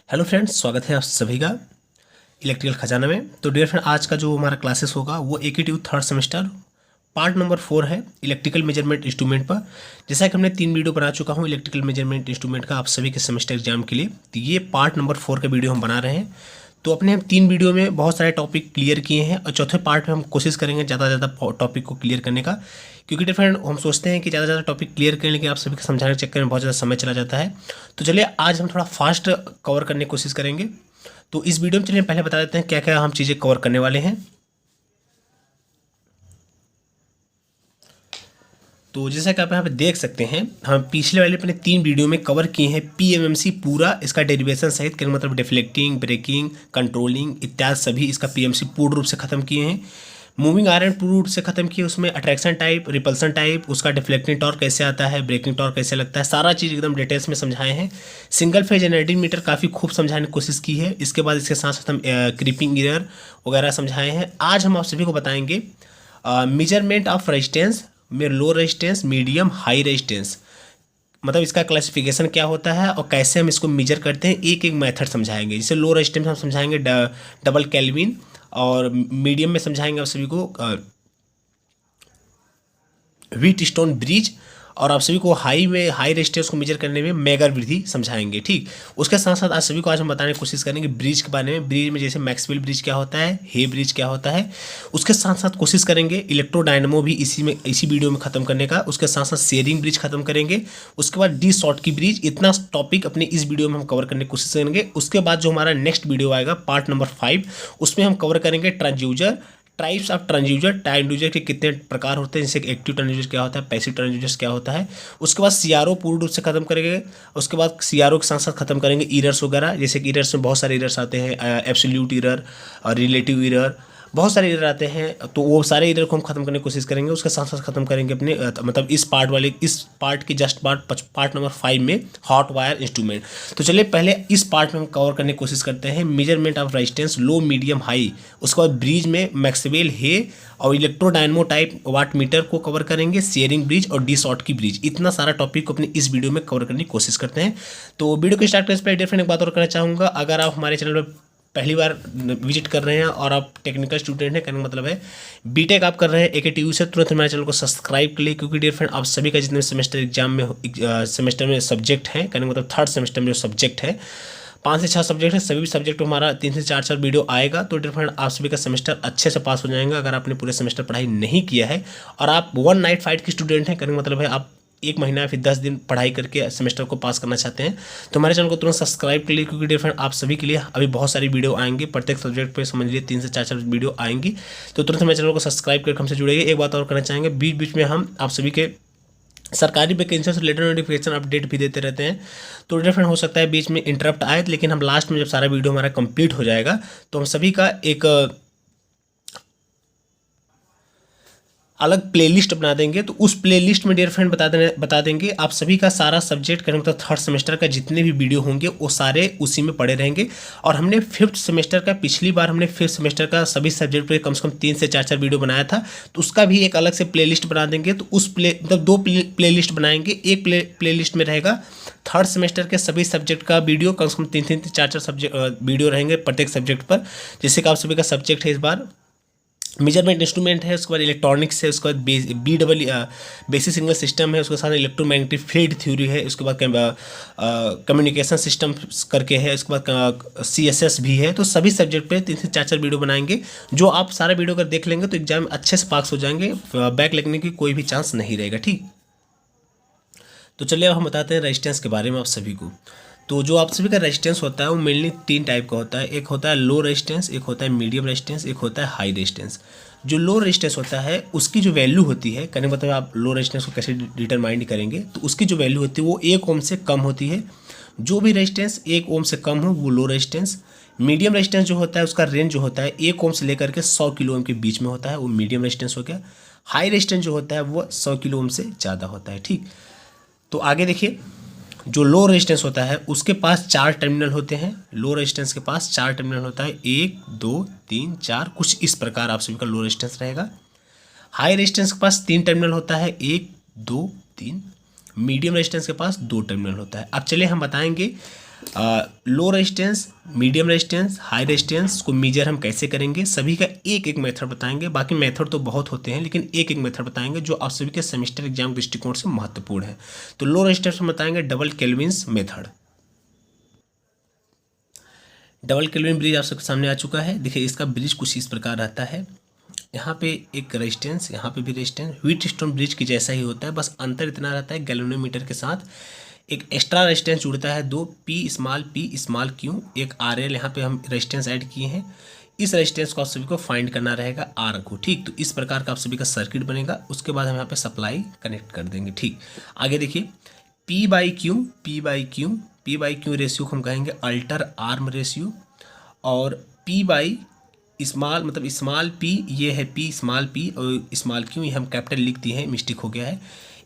Hello friends, स्वागत है आप सभी का इलेक्ट्रिकल खजाना में। तो डियर फ्रेंड, आज का जो हमारा क्लासेस होगा वो AKTU third semester part number 4 है इलेक्ट्रिकल मेजरमेंट इंस्ट्रूमेंट पर। जैसा कि हमने 3 वीडियो बना चुका हूँ इलेक्ट्रिकल मेजरमेंट इंस्ट्रूमेंट का आप सभी के सेमेस्टर एग्जाम के लिए, तो ये पार्ट नंबर 4 का वीडियो हम बना रहे हैं। तो अपने हम 3 वीडियो में बहुत सारे टॉपिक क्लियर किए हैं और चौथे पार्ट में हम कोशिश करेंगे ज़्यादा से ज़्यादा टॉपिक को क्लियर करने का, क्योंकि डिफरेंट हम सोचते हैं कि ज़्यादा से ज़्यादा टॉपिक क्लियर करने के आप सभी को समझाने के चक्कर में बहुत ज़्यादा समय चला जाता है। तो चलिए आज हम थोड़ा फास्ट कवर करने की कोशिश करेंगे। तो इस वीडियो में चलिए पहले बता देते हैं क्या क्या हम चीज़ें कवर करने वाले हैं। तो जैसा कि आप यहाँ पे देख सकते हैं, हम पिछले वाले अपने 3 वीडियो में कवर किए हैं PMMC पूरा, इसका डेरिवेशन सहित, क्या मतलब डिफ्लेक्टिंग, ब्रेकिंग, कंट्रोलिंग इत्यादि सभी इसका PMC पूर्ण रूप से खत्म किए हैं। मूविंग आयरन पूर्ण रूप से खत्म किए, उसमें अट्रैक्शन टाइप, रिपल्सन टाइप, उसका डिफ्लेक्टिंग टॉर्क कैसे आता है, ब्रेकिंग टॉर्क कैसे लगता है, सारा चीज़ एकदम डिटेल्स में समझाए हैं। सिंगल फेज एनर्जी मीटर काफ़ी खूब समझाने की कोशिश की है। इसके बाद इसके साथ साथ हम क्रीपिंग एरर वगैरह समझाए हैं। आज हम आप सभी को बताएंगे मेजरमेंट ऑफ रेजिस्टेंस में low resistance, medium, high resistance, मतलब इसका क्लासिफिकेशन क्या होता है और कैसे हम इसको मेजर करते हैं, एक एक मेथड समझाएंगे। जैसे लो रेजिस्टेंस हम समझाएंगे डबल केल्विन, और मीडियम में समझाएंगे आप सभी को व्हीट स्टोन ब्रिज, और आप सभी को हाई में हाई रेजिस्टेंस को मेजर करने में मेगर विधि समझाएंगे। ठीक, उसके साथ साथ आज हम बताने की कोशिश करेंगे ब्रिज के बारे में। ब्रिज में जैसे मैक्सवेल ब्रिज क्या होता है, हे ब्रिज क्या होता है, उसके साथ साथ कोशिश करेंगे इलेक्ट्रोडायनेमो भी इसी वीडियो में खत्म करने का। उसके साथ साथ शेयरिंग ब्रिज खत्म करेंगे। उसके बाद डी शॉर्ट की ब्रिज, इतना टॉपिक अपने इस वीडियो में हम कवर करने की कोशिश करेंगे। उसके बाद जो हमारा नेक्स्ट वीडियो आएगा पार्ट नंबर 5, उसमें हम कवर करेंगे transducer, types of transducer, transducer के कितने प्रकार होते हैं, जैसे एक्टिव ट्रांसड्यूसर क्या होता है, पैसिव ट्रांसड्यूसर क्या होता है। उसके बाद CRO पूर्ण रूप से खत्म करेंगे। उसके बाद CRO के साथ साथ खत्म करेंगे ईरर्स वगैरह, जैसे कि ईरर्स में बहुत सारे ईरर्स आते हैं, एब्सोल्यूट ईरर और रिलेटिव ईरर, बहुत सारे ईरर आते हैं। तो वो सारे ईरर को हम खत्म करने की कोशिश करेंगे। उसके साथ साथ खत्म करेंगे अपने मतलब इस पार्ट की जस्ट पार्ट नंबर 5 में हॉट वायर इंस्ट्रूमेंट। तो चलिए पहले इस पार्ट में हम कवर करने की कोशिश करते हैं measurement of resistance low, medium, high. उसके बाद ब्रिज में मैक्सवेल, हे और इलेक्ट्रोडायनेमो टाइप वाट मीटर को कवर करेंगे, शेयरिंग ब्रिज और डी शॉर्ट की ब्रिज। इतना सारा टॉपिक को अपने इस वीडियो में कवर करने की कोशिश करते हैं। तो वीडियो को स्टार्ट करने से पहले डिफरेंट एक बात और करना चाहूँगा, अगर आप हमारे चैनल पर पहली बार विजिट कर रहे हैं और आप टेक्निकल स्टूडेंट हैं, कहने का मतलब है बीटेक आप कर रहे हैं AKTU से, तुरंत हमारे चैनल को सब्सक्राइब कर लिए, क्योंकि डियर फ्रेंड आप सभी का जितने सेमेस्टर एग्जाम में सेमेस्टर में सब्जेक्ट हैं, कहने का मतलब थर्ड सेमेस्टर में जो सब्जेक्ट है 5 से 6 सब्जेक्ट है, सभी सब्जेक्ट में हमारा 3 से 4 वीडियो आएगा। तो डियर फ्रेंड आप सभी का सेमेस्टर अच्छे से पास हो जाएगा। अगर आपने पूरे सेमेस्टर पढ़ाई नहीं किया है और आप वन नाइट फाइट की स्टूडेंट हैं, कहने का मतलब है आप 1 महीना फिर 10 दिन पढ़ाई करके सेमेस्टर को पास करना चाहते हैं, तो हमारे चैनल को तुरंत सब्सक्राइब कर लिए, क्योंकि डियर फ्रेंड आप सभी के लिए अभी बहुत सारी वीडियो आएंगी, प्रत्येक सब्जेक्ट पे समझ लीजिए 3 से 4 वीडियो आएंगी। तो तुरंत हमारे चैनल को सब्सक्राइब करके हमसे जुड़ेंगे। एक बात और करना चाहेंगे, बीच बीच में हम आप सभी के सरकारी वैकेंसी से रिलेटेड नोटिफिकेशन अपडेट भी देते रहते हैं। तो डियर फ्रेंड हो सकता है बीच में इंटरप्ट आए, लेकिन हम लास्ट में जब सारा वीडियो हमारा कंप्लीट हो जाएगा तो हम सभी का एक अलग प्लेलिस्ट बना देंगे। तो उस प्लेलिस्ट में डियर फ्रेंड बता देंगे आप सभी का सारा सब्जेक्ट करने मतलब थर्ड सेमेस्टर का जितने भी वीडियो होंगे वो सारे उसी में पड़े रहेंगे। और हमने फिफ्थ सेमेस्टर का, पिछली बार हमने फिफ्थ सेमेस्टर का सभी सब्जेक्ट पे कम से कम 3 से 4 वीडियो बनाया था, तो उसका भी एक अलग से प्लेलिस्ट बना देंगे। तो उस मतलब 2 प्लेलिस्ट बनाएंगे। एक प्लेलिस्ट में रहेगा थर्ड सेमेस्टर के सभी सब्जेक्ट का वीडियो, कम से कम 3 से 4 सब्जेक्ट वीडियो रहेंगे प्रत्येक सब्जेक्ट पर। जैसे कि आप सभी का सब्जेक्ट है इस बार मेजरमेंट इंस्ट्रूमेंट है, उसके बाद इलेक्ट्रॉनिक्स है, उसके बाद BEE बेसिक सिग्नल सिस्टम है, उसके साथ इलेक्ट्रोमैग्नेटिक फील्ड थ्योरी है, उसके बाद कम्युनिकेशन सिस्टम करके है, उसके बाद CSS भी है। तो सभी सब्जेक्ट पे 3 से 4 वीडियो बनाएंगे। जो आप सारा वीडियो अगर देख लेंगे तो एग्जाम में अच्छे से पास हो जाएंगे, बैक लगने की कोई भी चांस नहीं रहेगा। ठीक, तो चलिए अब हम बताते हैं रेजिस्टेंस के बारे में आप सभी को। तो जो आप सभी का रेजिस्टेंस होता है वो मेनली 3 टाइप का होता है। एक होता है लो रेजिस्टेंस, एक होता है मीडियम रेजिस्टेंस, एक होता है हाई रेजिस्टेंस। जो लो रेजिस्टेंस होता है उसकी जो वैल्यू होती है, कहने का मतलब आप लो रेजिस्टेंस को कैसे डिटरमाइन करेंगे, तो उसकी जो वैल्यू होती है वो 1 ओम से कम होती है। जो भी रेजिस्टेंस 1 ओम से कम हो वो लो रेजिस्टेंस। मीडियम रेजिस्टेंस जो होता है उसका रेंज जो होता है 1 ओम से लेकर के 100 किलो ओम के बीच में होता है, वो मीडियम रेजिस्टेंस हो गया। हाई रेजिस्टेंस जो होता है वो 100 किलो ओम से ज़्यादा होता है। ठीक, तो आगे देखिए, जो लो रेजिस्टेंस होता है उसके पास 4 टर्मिनल होते हैं। लो रेजिस्टेंस के पास 4 टर्मिनल होता है, 1 2 3 4, कुछ इस प्रकार आप सभी का लो रेजिस्टेंस रहेगा। हाई रेजिस्टेंस के पास 3 टर्मिनल होता है, 1 2 3। मीडियम रेजिस्टेंस के पास 2 टर्मिनल होता है। अब चलिए हम बताएंगे low resistance, medium resistance, high resistance को मेजर हम कैसे करेंगे, सभी का एक एक मेथड बताएंगे। बाकी मेथड तो बहुत होते हैं, लेकिन एक एक मेथड बताएंगे जो आप सभी के सेमेस्टर एग्जाम दृष्टिकोण से महत्वपूर्ण है। तो लो रेजिस्टेंस में बताएंगे double Kelvin's method. Double Kelvin bridge आप सबके सामने आ चुका है। देखिए इसका ब्रिज कुछ इस प्रकार रहता है, यहाँ पे एक रेजिस्टेंस, यहाँ पे भी रेजिस्टेंस, व्हीट स्टोन ब्रिज की जैसा ही होता है, बस अंतर इतना रहता है गैल्वेनोमीटर के साथ एक एक्स्ट्रा रेजिस्टेंस जुड़ता है, दो पी स्मॉल क्यू, एक आर एल, यहाँ पे हम रेजिस्टेंस ऐड किए हैं। इस रेजिस्टेंस को आप सभी को फाइंड करना रहेगा आर को, ठीक। तो इस प्रकार का आप सभी का सर्किट बनेगा। उसके बाद हम यहाँ पे सप्लाई कनेक्ट कर देंगे, ठीक। आगे देखिए पी बाई क्यू रेशियो को हम कहेंगे अल्टर आर्म रेशियो, और पी बाई स्मॉल मतलब स्मॉल पी, ये है पी स्मॉल पी, और स्मॉल क्यू ये हम कैपिटल लिख दिए हैं, मिस्टेक हो गया है।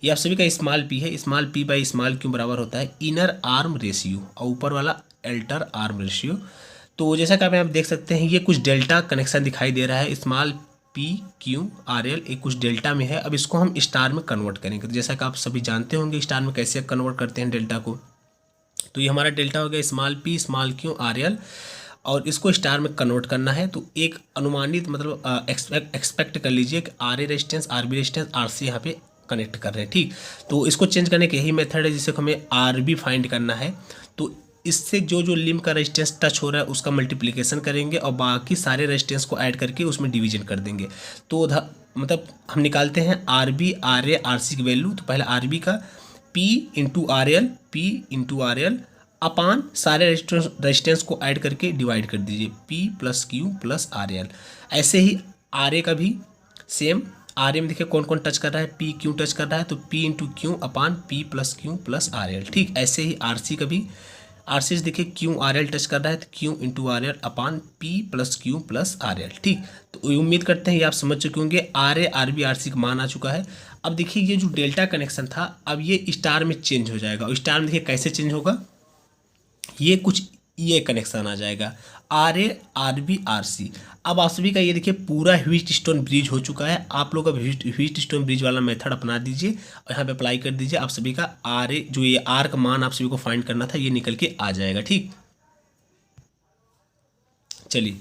ये आप सभी का स्मॉल पी है, small P by small Q बराबर होता है इनर आर्म रेशियो और ऊपर वाला अल्टर आर्म रेशियो। तो जैसा कि आप देख सकते हैं ये कुछ डेल्टा कनेक्शन दिखाई दे रहा है, small P Q R L एक कुछ डेल्टा में है। अब इसको हम स्टार में कन्वर्ट करेंगे, तो जैसा कि आप सभी जानते होंगे स्टार में कैसे कन्वर्ट करते हैं डेल्टा को। तो ये हमारा डेल्टा हो गया small P small Q R L, और इसको स्टार में कन्वर्ट करना है। तो एक अनुमानित मतलब एक्सपेक्ट कर लीजिए कि R A resistance, R B resistance, R C यहाँ पे कनेक्ट कर रहे हैं, ठीक। तो इसको चेंज करने का यही मेथड है जिससे हमें आर बी फाइंड करना है। तो इससे जो जो लिंब का रेजिस्टेंस टच हो रहा है उसका मल्टीप्लिकेशन करेंगे और बाकी सारे रेजिस्टेंस को ऐड करके उसमें डिवीजन कर देंगे। तो मतलब हम निकालते हैं R B R A R C की वैल्यू। तो पहले आर बी का P into R L upon सारे रेजिस्टेंस को ऐड करके डिवाइड कर दीजिए, P plus Q plus R L. ऐसे ही आर ए का भी सेम, आर ए में देखिए कौन कौन टच कर रहा है, पी क्यू टच कर रहा है, तो P into Q upon P plus Q plus R L, ठीक। ऐसे ही आर सी का भी, आर सी से देखिए क्यू आर एल टच कर रहा है, तो Q into R L upon P plus Q plus R L, ठीक। तो उम्मीद करते हैं ये आप समझ चुके होंगे। R A R B R C का मान आ चुका है। अब देखिए ये जो डेल्टा कनेक्शन था अब ये स्टार में चेंज हो जाएगा, और स्टार में देखिए कैसे चेंज होगा, ये कुछ ये कनेक्शन आ जाएगा R A R B R C. अब आप सभी का ये देखिए पूरा व्हीट स्टोन ब्रिज हो चुका है। आप लोग अब व्हीट स्टोन ब्रिज वाला मेथड अपना दीजिए और यहाँ पे अप्लाई कर दीजिए। आप सभी का आर ए जो ये आर का मान आप सभी को फाइंड करना था ये निकल के आ जाएगा, ठीक। चलिए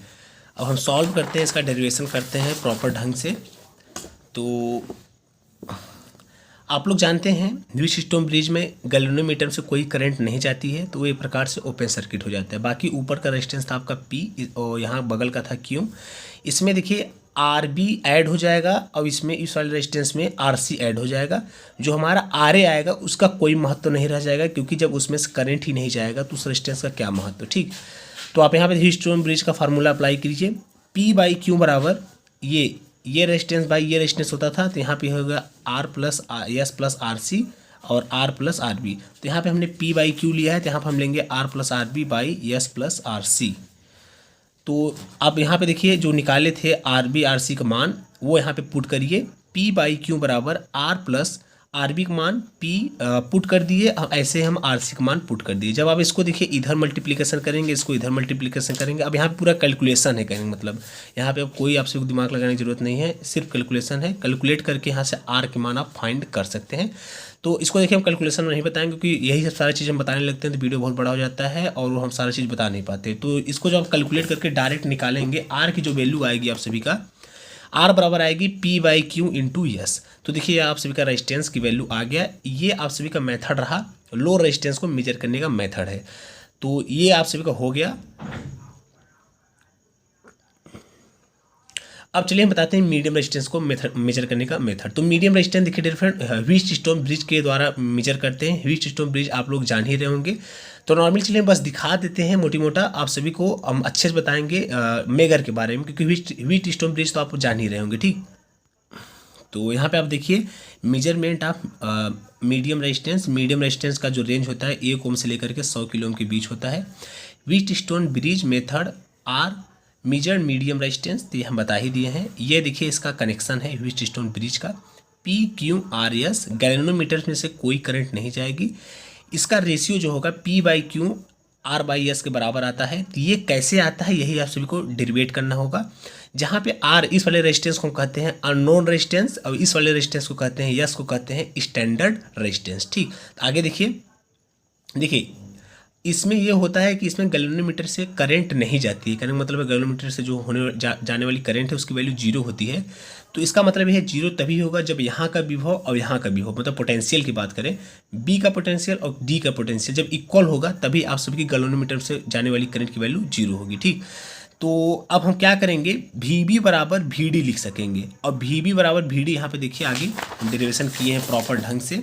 अब हम सॉल्व करते हैं, इसका डेरिवेशन करते हैं प्रॉपर ढंग से। तो आप लोग जानते हैं व्हीट स्टोन ब्रिज में गैल्वेनोमीटर से कोई करंट नहीं जाती है, तो वो एक प्रकार से ओपन सर्किट हो जाता है। बाकी ऊपर का रेजिस्टेंस था आपका पी और यहाँ बगल का था क्यू। इसमें देखिए आर बी ऐड हो जाएगा और इसमें इस वाले रेजिस्टेंस में आर सी ऐड हो जाएगा। जो हमारा आर ए आएगा उसका कोई महत्व नहीं रह जाएगा, क्योंकि जब उसमें से करंट ही नहीं जाएगा तो उस रेजिस्टेंस का क्या महत्व, ठीक। तो आप यहाँ पे व्हीट स्टोन ब्रिज का फार्मूला अप्लाई कीजिए, पी बाई क्यू बराबर ये रेजिस्टेंस बाई ये रेजिस्टेंस होता था, तो यहाँ पे होगा R plus S plus R C और आर प्लस आर बी। तो यहाँ पे हमने पी बाई क्यू लिया है, तो यहाँ पे हम लेंगे R plus R B by S plus R C. तो आप यहाँ पे देखिए जो निकाले थे आर बी आर सी का मान वो यहाँ पे पुट करिए, पी बाई क्यू बराबर आर प्लस आर बी का मान पी पुट कर दिए, ऐसे हम आर सी का मान पुट कर दिए। जब आप इसको देखिए इधर मल्टीप्लिकेशन करेंगे, इसको इधर मल्टीप्लिकेशन करेंगे। अब यहाँ पे पूरा कैलकुलेशन है, कहेंगे मतलब यहाँ पे अब कोई आपसे दिमाग लगाने की जरूरत नहीं है, सिर्फ कैलकुलेशन है। कैलकुलेट करके यहाँ से आर के मान आप फाइंड कर सकते हैं। तो इसको देखिए हम कैलकुलेशन में नहीं बताएंगे, क्योंकि यही सब सारी चीज़ हम बताने लगते हैं तो वीडियो बहुत बड़ा हो जाता है और हम सारी चीज़ बता नहीं पाते। तो इसको जब आप कैलकुलेट करके डायरेक्ट निकालेंगे, आर की जो वैल्यू आएगी आप सभी का आर बराबर आएगी P by Q into S. तो देखिए आप सभी का रेजिस्टेंस की वैल्यू आ गया। ये आप सभी का मेथड रहा, लो रेजिस्टेंस को मेजर करने का मेथड है। तो ये आप सभी का हो गया। अब चलिए हम बताते हैं मीडियम रेजिस्टेंस को मेजर करने का मेथड। तो मीडियम रेजिस्टेंस देखिए डिफरेंट व्हीट स्टोन ब्रिज के द्वारा मेजर करते हैं। व्हीट स्टोन ब्रिज आप लोग जान ही रहे होंगे, तो नॉर्मल चलिए बस दिखा देते हैं मोटी मोटा, आप सभी को हम अच्छे से बताएंगे मेगर के बारे में, क्योंकि व्हीट स्टोन ब्रिज तो आप जान ही रहे होंगे, ठीक। तो यहाँ पे आप देखिए मेजरमेंट ऑफ मीडियम रेजिस्टेंस का जो रेंज होता है 1 ओम से लेकर के 100 किलो ओम के बीच होता है। Wheatstone bridge method or measure medium resistance, तो ये हम बता ही दिए हैं। ये देखिए इसका कनेक्शन है व्हीट स्टोन ब्रिज का, P Q R S, galvanometer में से कोई करंट नहीं जाएगी। इसका रेशियो जो होगा P by Q R by S के बराबर आता है। तो ये कैसे आता है यही आप सभी को डेरिवेट करना होगा। जहाँ पे आर इस वाले रेजिस्टेंस को कहते हैं अननोन रेजिस्टेंस और इस वाले रेजिस्टेंस को कहते हैं एस को कहते हैं स्टैंडर्ड रेजिस्टेंस, ठीक। तो आगे देखिए इसमें ये होता है कि इसमें गैल्वेनोमीटर से करंट नहीं जाती है। कहने का मतलब है गैल्वेनोमीटर से जो जाने वाली करंट है उसकी वैल्यू जीरो होती है। तो इसका मतलब यह जीरो तभी होगा जब यहाँ का विभव और यहाँ का विभव, मतलब पोटेंशियल की बात करें, बी का पोटेंशियल और डी का पोटेंशियल जब इक्वल होगा तभी आप सभी की गैल्वेनोमीटर से जाने वाली करंट की वैल्यू जीरो होगी। ठीक, तो अब हम क्या करेंगे, वी बी बराबर वी डी लिख सकेंगे। और वी बी बराबर वी डी यहाँ पे देखिए आगे डेरिवेशन किए हैं प्रॉपर ढंग से।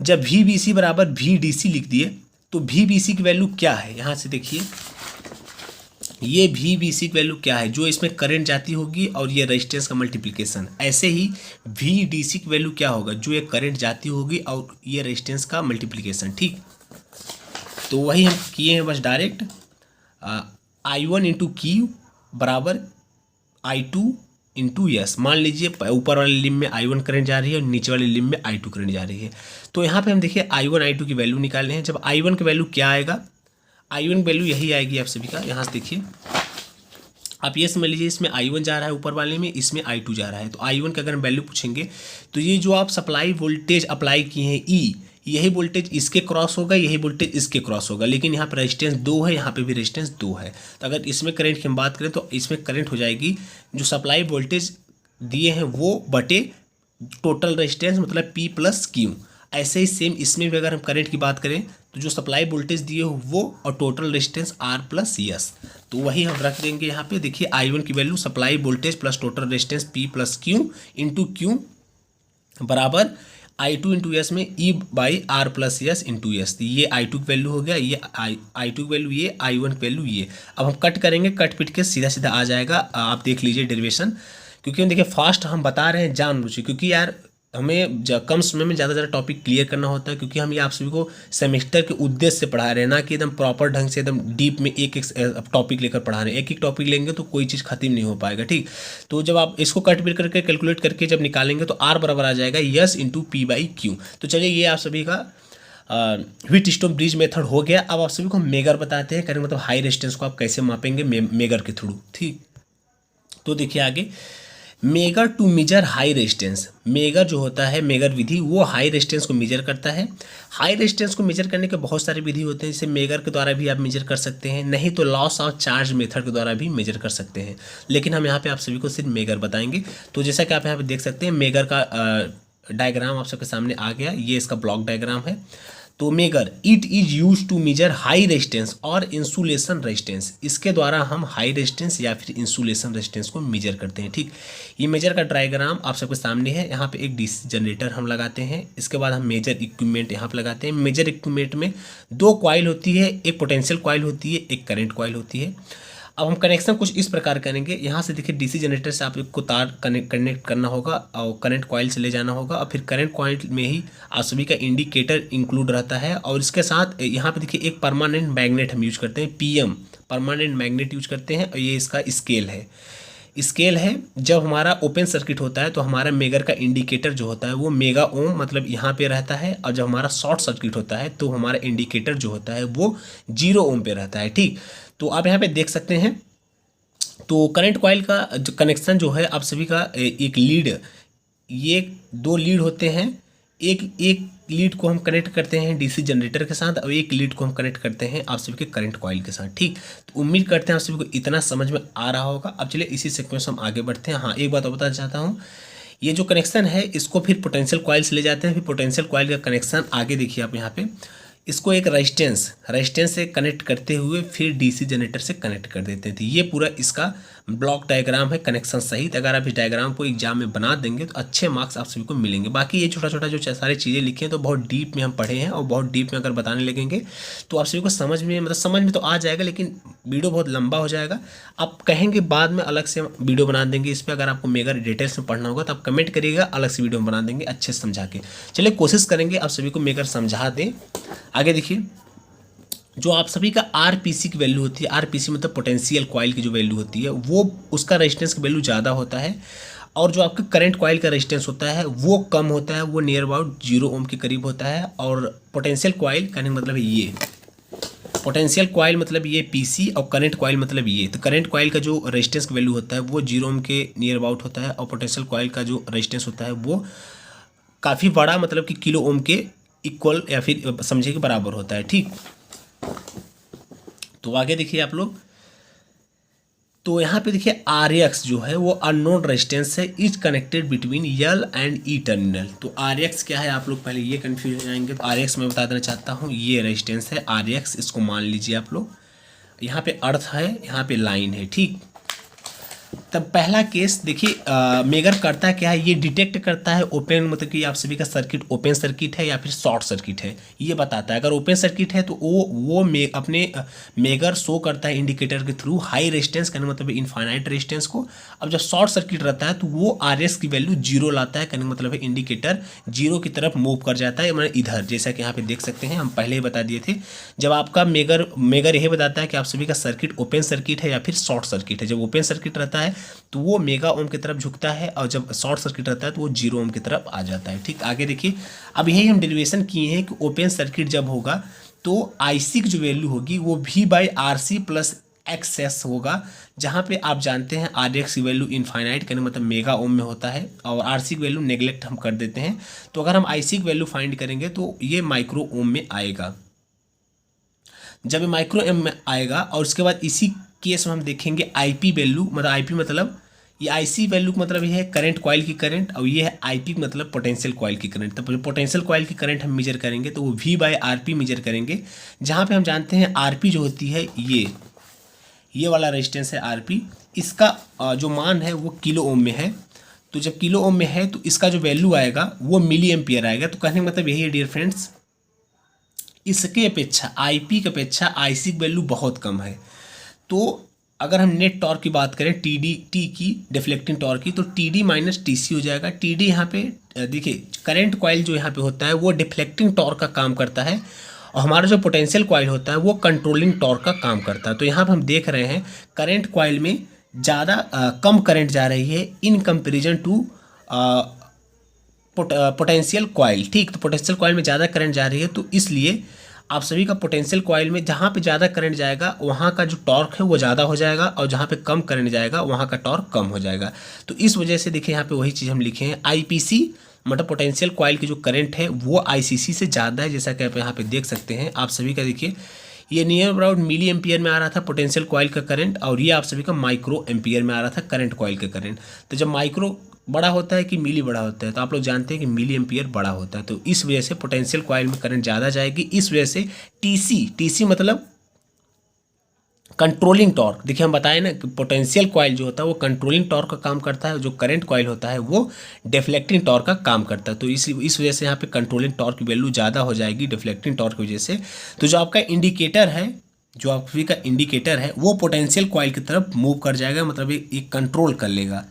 जब वी बी सी बराबर वी डी सी लिख दिए तो वी बी सी की वैल्यू क्या है, यहाँ से देखिए ये वी बी सी की वैल्यू क्या है, जो इसमें करंट जाती होगी और ये रेजिस्टेंस का मल्टीप्लिकेशन। ऐसे ही वी डी सी की वैल्यू क्या होगा, जो ये करंट जाती होगी और ये रेजिस्टेंस का मल्टीप्लिकेशन। ठीक, तो वही हम किए हैं बस direct. I one into Q बराबर आई टू इंटू यस। मान लीजिए ऊपर वाले लिम में आई वन करंट जा रही है और नीचे वाले लिम में आई टू करंट जा रही है। तो यहाँ पे हम देखिए आई वन आई टू की वैल्यू निकालने हैं। जब आई वन की वैल्यू क्या आएगा, आई वन की वैल्यू यही आएगी आप सभी का। यहाँ से देखिए आप ये समझ लीजिए इसमें आई वन जा रहा है ऊपर वाले में, इसमें आई टू जा रहा है। तो आई वन का अगर हम वैल्यू पूछेंगे तो ये जो आप सप्लाई वोल्टेज अप्लाई किए हैं ई, यही वोल्टेज इसके क्रॉस होगा, यही वोल्टेज इसके क्रॉस होगा, लेकिन यहाँ पर रेजिस्टेंस 2 है, यहाँ पे भी रेजिस्टेंस 2 है। तो अगर इसमें करंट की हम बात करें तो इसमें करंट हो जाएगी जो सप्लाई वोल्टेज दिए हैं वो बटे टोटल रेजिस्टेंस, मतलब P प्लस क्यू। ऐसे ही सेम इसमें भी अगर हम करंट की बात करें तो जो सप्लाई वोल्टेज दिए हो वो और total resistance R plus yes. तो वही हम रख देंगे यहाँ पे। देखिए I1 की value supply voltage plus total resistance P plus Q into Q बराबर I2 इंटू एस में E by R plus yes into S. ये I2 की वैल्यू हो गया, ये I2 की वैल्यू ये, I1 की वैल्यू ये। अब हम कट करेंगे, कट पिट के सीधा सीधा आ जाएगा। आप देख लीजिए डेरिवेशन, क्योंकि हम देखिए फास्ट हम बता रहे हैं जानबूझ, क्योंकि यार हमें कम समय में ज़्यादा टॉपिक क्लियर करना होता है, क्योंकि हम ये आप सभी को सेमेस्टर के उद्देश्य से पढ़ा रहे हैं, ना कि एकदम प्रॉपर ढंग से एकदम डीप में एक एक टॉपिक लेकर पढ़ा रहे हैं। एक एक टॉपिक लेंगे तो कोई चीज़ खत्म नहीं हो पाएगा। ठीक, तो जब आप इसको कट बिट करके कैलकुलेट करके जब निकालेंगे तो R बराबर आ जाएगा yes into P by Q. तो चलिए ये आप सभी का व्हीटस्टोन ब्रिज मेथड हो गया। अब आप सभी को मेगर बताते हैं, करेंगे मतलब हाई रेजिस्टेंस को आप कैसे मापेंगे मेगर के थ्रू। ठीक, तो देखिए आगे megger to measure high resistance. Megger जो होता है, मेगर विधि, वो हाई रेजिस्टेंस को मेजर करता है। हाई रेजिस्टेंस को मेजर करने के बहुत सारे विधि होते हैं, जैसे मेगर के द्वारा भी आप मेजर कर सकते हैं, नहीं तो लॉस ऑफ चार्ज मेथड के द्वारा भी मेजर कर सकते हैं। लेकिन हम यहाँ पे आप सभी को सिर्फ मेगर बताएंगे। तो जैसा कि आप यहाँ पे देख सकते हैं मेगर का डायग्राम आप सबके सामने आ गया, ये इसका ब्लॉक डायग्राम है। तो megger it is use to measure high resistance और इंसुलेशन रेजिस्टेंस। इसके द्वारा हम हाई रेजिस्टेंस या फिर इंसुलेशन रेजिस्टेंस को मेजर करते हैं। ठीक, ये मेजर का डायग्राम आप सबके सामने है। यहाँ पे एक डीसी जनरेटर हम लगाते हैं, इसके बाद हम मेजर इक्विपमेंट यहाँ पे लगाते हैं। मेजर इक्विपमेंट में 2 कॉइल होती है, एक पोटेंशियल कॉइल होती है, एक करंट कॉइल होती है। अब हम कनेक्शन कुछ इस प्रकार करेंगे। यहाँ से देखिए डीसी जनरेटर से आपको तार कनेक्ट करना होगा और करंट कॉइल से ले जाना होगा, और फिर करंट कॉइल में ही आप सभी का इंडिकेटर इंक्लूड रहता है। और इसके साथ यहाँ पे देखिए एक परमानेंट मैग्नेट हम यूज करते हैं, पीएम परमानेंट मैग्नेट यूज करते हैं, और ये इसका स्केल है। स्केल है जब हमारा ओपन सर्किट होता है तो हमारा मेगर का इंडिकेटर जो होता है वो मेगा ओम मतलब यहाँ पे रहता है, और जब हमारा शॉर्ट सर्किट होता है तो हमारा इंडिकेटर जो होता है वो 0 ओम पे रहता है। ठीक, तो आप यहाँ पे देख सकते हैं। तो करंट कॉइल का जो कनेक्शन जो है आप सभी का एक लीड, ये 2 लीड होते हैं। एक लीड को हम कनेक्ट करते हैं डीसी जनरेटर के साथ, और एक लीड को हम कनेक्ट करते हैं आप सभी के करंट कॉइल के साथ। ठीक, तो उम्मीद करते हैं आप सभी को इतना समझ में आ रहा होगा। अब चलिए इसी सीक्वेंस हम आगे बढ़ते हैं। हाँ, एक बात और बताना चाहता हूँ, ये जो कनेक्शन है इसको फिर पोटेंशियल कॉइल से ले जाते हैं। फिर पोटेंशियल कॉइल का कनेक्शन आगे देखिए आप यहाँ पे, इसको एक रेजिस्टेंस से कनेक्ट करते हुए फिर डीसी जनरेटर से कनेक्ट कर देते थे। ये पूरा इसका ब्लॉक डायग्राम है कनेक्शन सहित। अगर आप इस डायग्राम को एग्जाम में बना देंगे तो अच्छे मार्क्स आप सभी को मिलेंगे। बाकी ये छोटा छोटा जो सारी चीज़ें लिखी हैं तो बहुत डीप में हम पढ़े हैं, और बहुत डीप में अगर बताने लगेंगे तो आप सभी को समझ में तो आ जाएगा, लेकिन वीडियो बहुत लंबा हो जाएगा। आप कहेंगे बाद में अलग से वीडियो बना देंगे इस पर। अगर आपको मेगा डिटेल्स में पढ़ना होगा तो आप कमेंट करिएगा, अलग से वीडियो बना देंगे अच्छे से समझा के। चलिए कोशिश करेंगे आप सभी को मेगा समझा दें। आगे देखिए, जो आप सभी का आरपीसी की वैल्यू होती है, आरपीसी मतलब पोटेंशियल कॉइल की जो वैल्यू होती है, वो उसका रेजिस्टेंस की वैल्यू ज़्यादा होता है, और जो आपका करंट कॉइल का रेजिस्टेंस होता है वो कम होता है, वो नियर अबाउट 0 ओम के करीब होता है। और पोटेंशियल कॉइल कहने का मतलब है ये, पोटेंशियल कॉइल मतलब ये पीसी, और करंट कॉइल मतलब ये। तो करंट कॉइल का जो रेजिस्टेंस की वैल्यू होता है वो 0 ओम के नियर अबाउट होता है, और पोटेंशियल कॉइल का जो रेजिस्टेंस होता है वो काफ़ी बड़ा मतलब कि किलो ओम के इक्वल या फिर समझिए कि बराबर होता है। ठीक, तो आगे देखिए आप लोग, तो यहाँ पे देखिए आर एक्स जो है वो अननोन रेजिस्टेंस है, is connected between L and E terminal. तो आर एक्स क्या है, आप लोग पहले ये कंफ्यूज हो जाएंगे। तो आर एक्स मैं बता देना चाहता हूँ, ये रेजिस्टेंस है आर एक्स, इसको मान लीजिए आप लोग। यहाँ पे अर्थ है, यहाँ पे लाइन है। ठीक, तब पहला केस देखिए, मेगर करता क्या है, ये डिटेक्ट करता है ओपन, मतलब कि आप सभी का सर्किट ओपन सर्किट है या फिर शॉर्ट सर्किट है, ये बताता है। अगर ओपन सर्किट है तो वो अपने मेगर शो करता है इंडिकेटर के थ्रू हाई रेजिस्टेंस, कहने मतलब इनफाइनाइट रेजिस्टेंस को। अब जब शॉर्ट सर्किट रहता है तो वो आर एस की वैल्यू जीरो लाता है, कहने मतलब है इंडिकेटर जीरो की तरफ मूव कर जाता है, मतलब इधर, जैसा कि यहाँ पे देख सकते हैं, हम पहले ही बता दिए थे। जब आपका मेगर यही बताता है कि आप सभी का सर्किट ओपन सर्किट है या फिर शॉर्ट सर्किट है। जब ओपन सर्किट रहता है तो वो मेगा ओम की तरफ झुकता है, और जब शॉर्ट सर्किट रहता है तो वो जीरो ओम की तरफ आ जाता है। ठीक, आगे देखिए, अब यही हम डेरिवेशन किए हैं कि ओपन सर्किट जब होगा तो आईसी की जो वैल्यू होगी वो V by R C plus X S होगा, जहाँ पे आप जानते हैं आर एक्स की वैल्यू इनफाइनाइट कहने मतलब मेगा ओम में होता है, और आर सी की वैल्यू नेग्लेक्ट हम कर देते हैं। तो अगर हम आईसी की वैल्यू फाइंड करेंगे तो ये माइक्रो ओम में आएगा। जब ये माइक्रो एम में आएगा, और उसके बाद इसी केस में हम देखेंगे आईपी वैल्यू, मतलब आईपी मतलब ये आईसी वैल्यू का मतलब ये है करंट कॉइल की करंट, और ये है आईपी मतलब पोटेंशियल कॉइल की करंट। तो पोटेंशियल कॉइल की करंट हम मेजर करेंगे तो वो V by R P measure करेंगे, जहाँ पे हम जानते हैं आरपी जो होती है ये वाला रेजिस्टेंस है आरपी, इसका जो मान है वो किलो ओम में है। तो जब किलो ओम में है तो इसका जो वैल्यू आएगा वो मिली एम्पियर आएगा। तो कहने का मतलब यही है डियर फ्रेंड्स, इसके अपेक्षा आईपी की अपेक्षा आईसी की वैल्यू बहुत कम है। तो अगर हम नेट टॉर्क की बात करें टी की डिफ्लेक्टिंग टॉर्क की, तो टी माइनस टी हो जाएगा। टी यहाँ पे देखिए करंट कॉइल जो यहाँ पे होता है वो डिफ्लेक्टिंग टॉर्क का काम करता है, और हमारा जो पोटेंशियल कॉइल होता है वो कंट्रोलिंग टॉर्क का काम करता है। तो यहाँ पे हम देख रहे हैं करंट कॉइल में ज़्यादा कम करंट जा रही है in comparison to potential coil. ठीक, तो पोटेंशियल कॉइल में ज़्यादा करंट जा रही है, तो इसलिए आप सभी का पोटेंशियल कॉइल में जहाँ पे ज़्यादा करंट जाएगा वहाँ का जो टॉर्क है वो ज़्यादा हो जाएगा, और जहाँ पे कम करंट जाएगा वहाँ का टॉर्क कम हो जाएगा। तो इस वजह से देखिए यहाँ पे वही चीज़ हम लिखे हैं, आईपीसी मतलब पोटेंशियल कॉइल की जो करंट है वो आईसीसी से ज़्यादा है, जैसा कि आप यहाँ पे देख सकते हैं। आप सभी का देखिए ये नियर अबाउट मिली एम्पियर में आ रहा था पोटेंशियल कॉइल का करंट, और ये आप सभी का माइक्रो एम्पियर में आ रहा था करंट कॉइल का करंट। तो जब माइक्रो बड़ा होता है कि मिली बड़ा होता है, तो आप लोग जानते हैं कि मिली एम्पियर बड़ा होता है, तो इस वजह से पोटेंशियल कॉइल में करंट ज़्यादा जाएगी। इस वजह से टीसी मतलब कंट्रोलिंग टॉर्क, देखिए हम बताएं ना कि पोटेंशियल कॉइल जो होता है वो कंट्रोलिंग टॉर्क का काम करता है, जो करंट कॉइल होता है वो डिफ्लेक्टिंग टॉर्क का काम करता है। तो इस वजह से यहाँ पे कंट्रोलिंग टॉर्क की वैल्यू ज़्यादा हो जाएगी डिफ्लेक्टिंग टॉर्क की वजह से। तो जो आपका इंडिकेटर है, जो आपका इंडिकेटर है वो पोटेंशियल कॉइल की तरफ मूव कर जाएगा, मतलब ये कंट्रोल कर लेगा।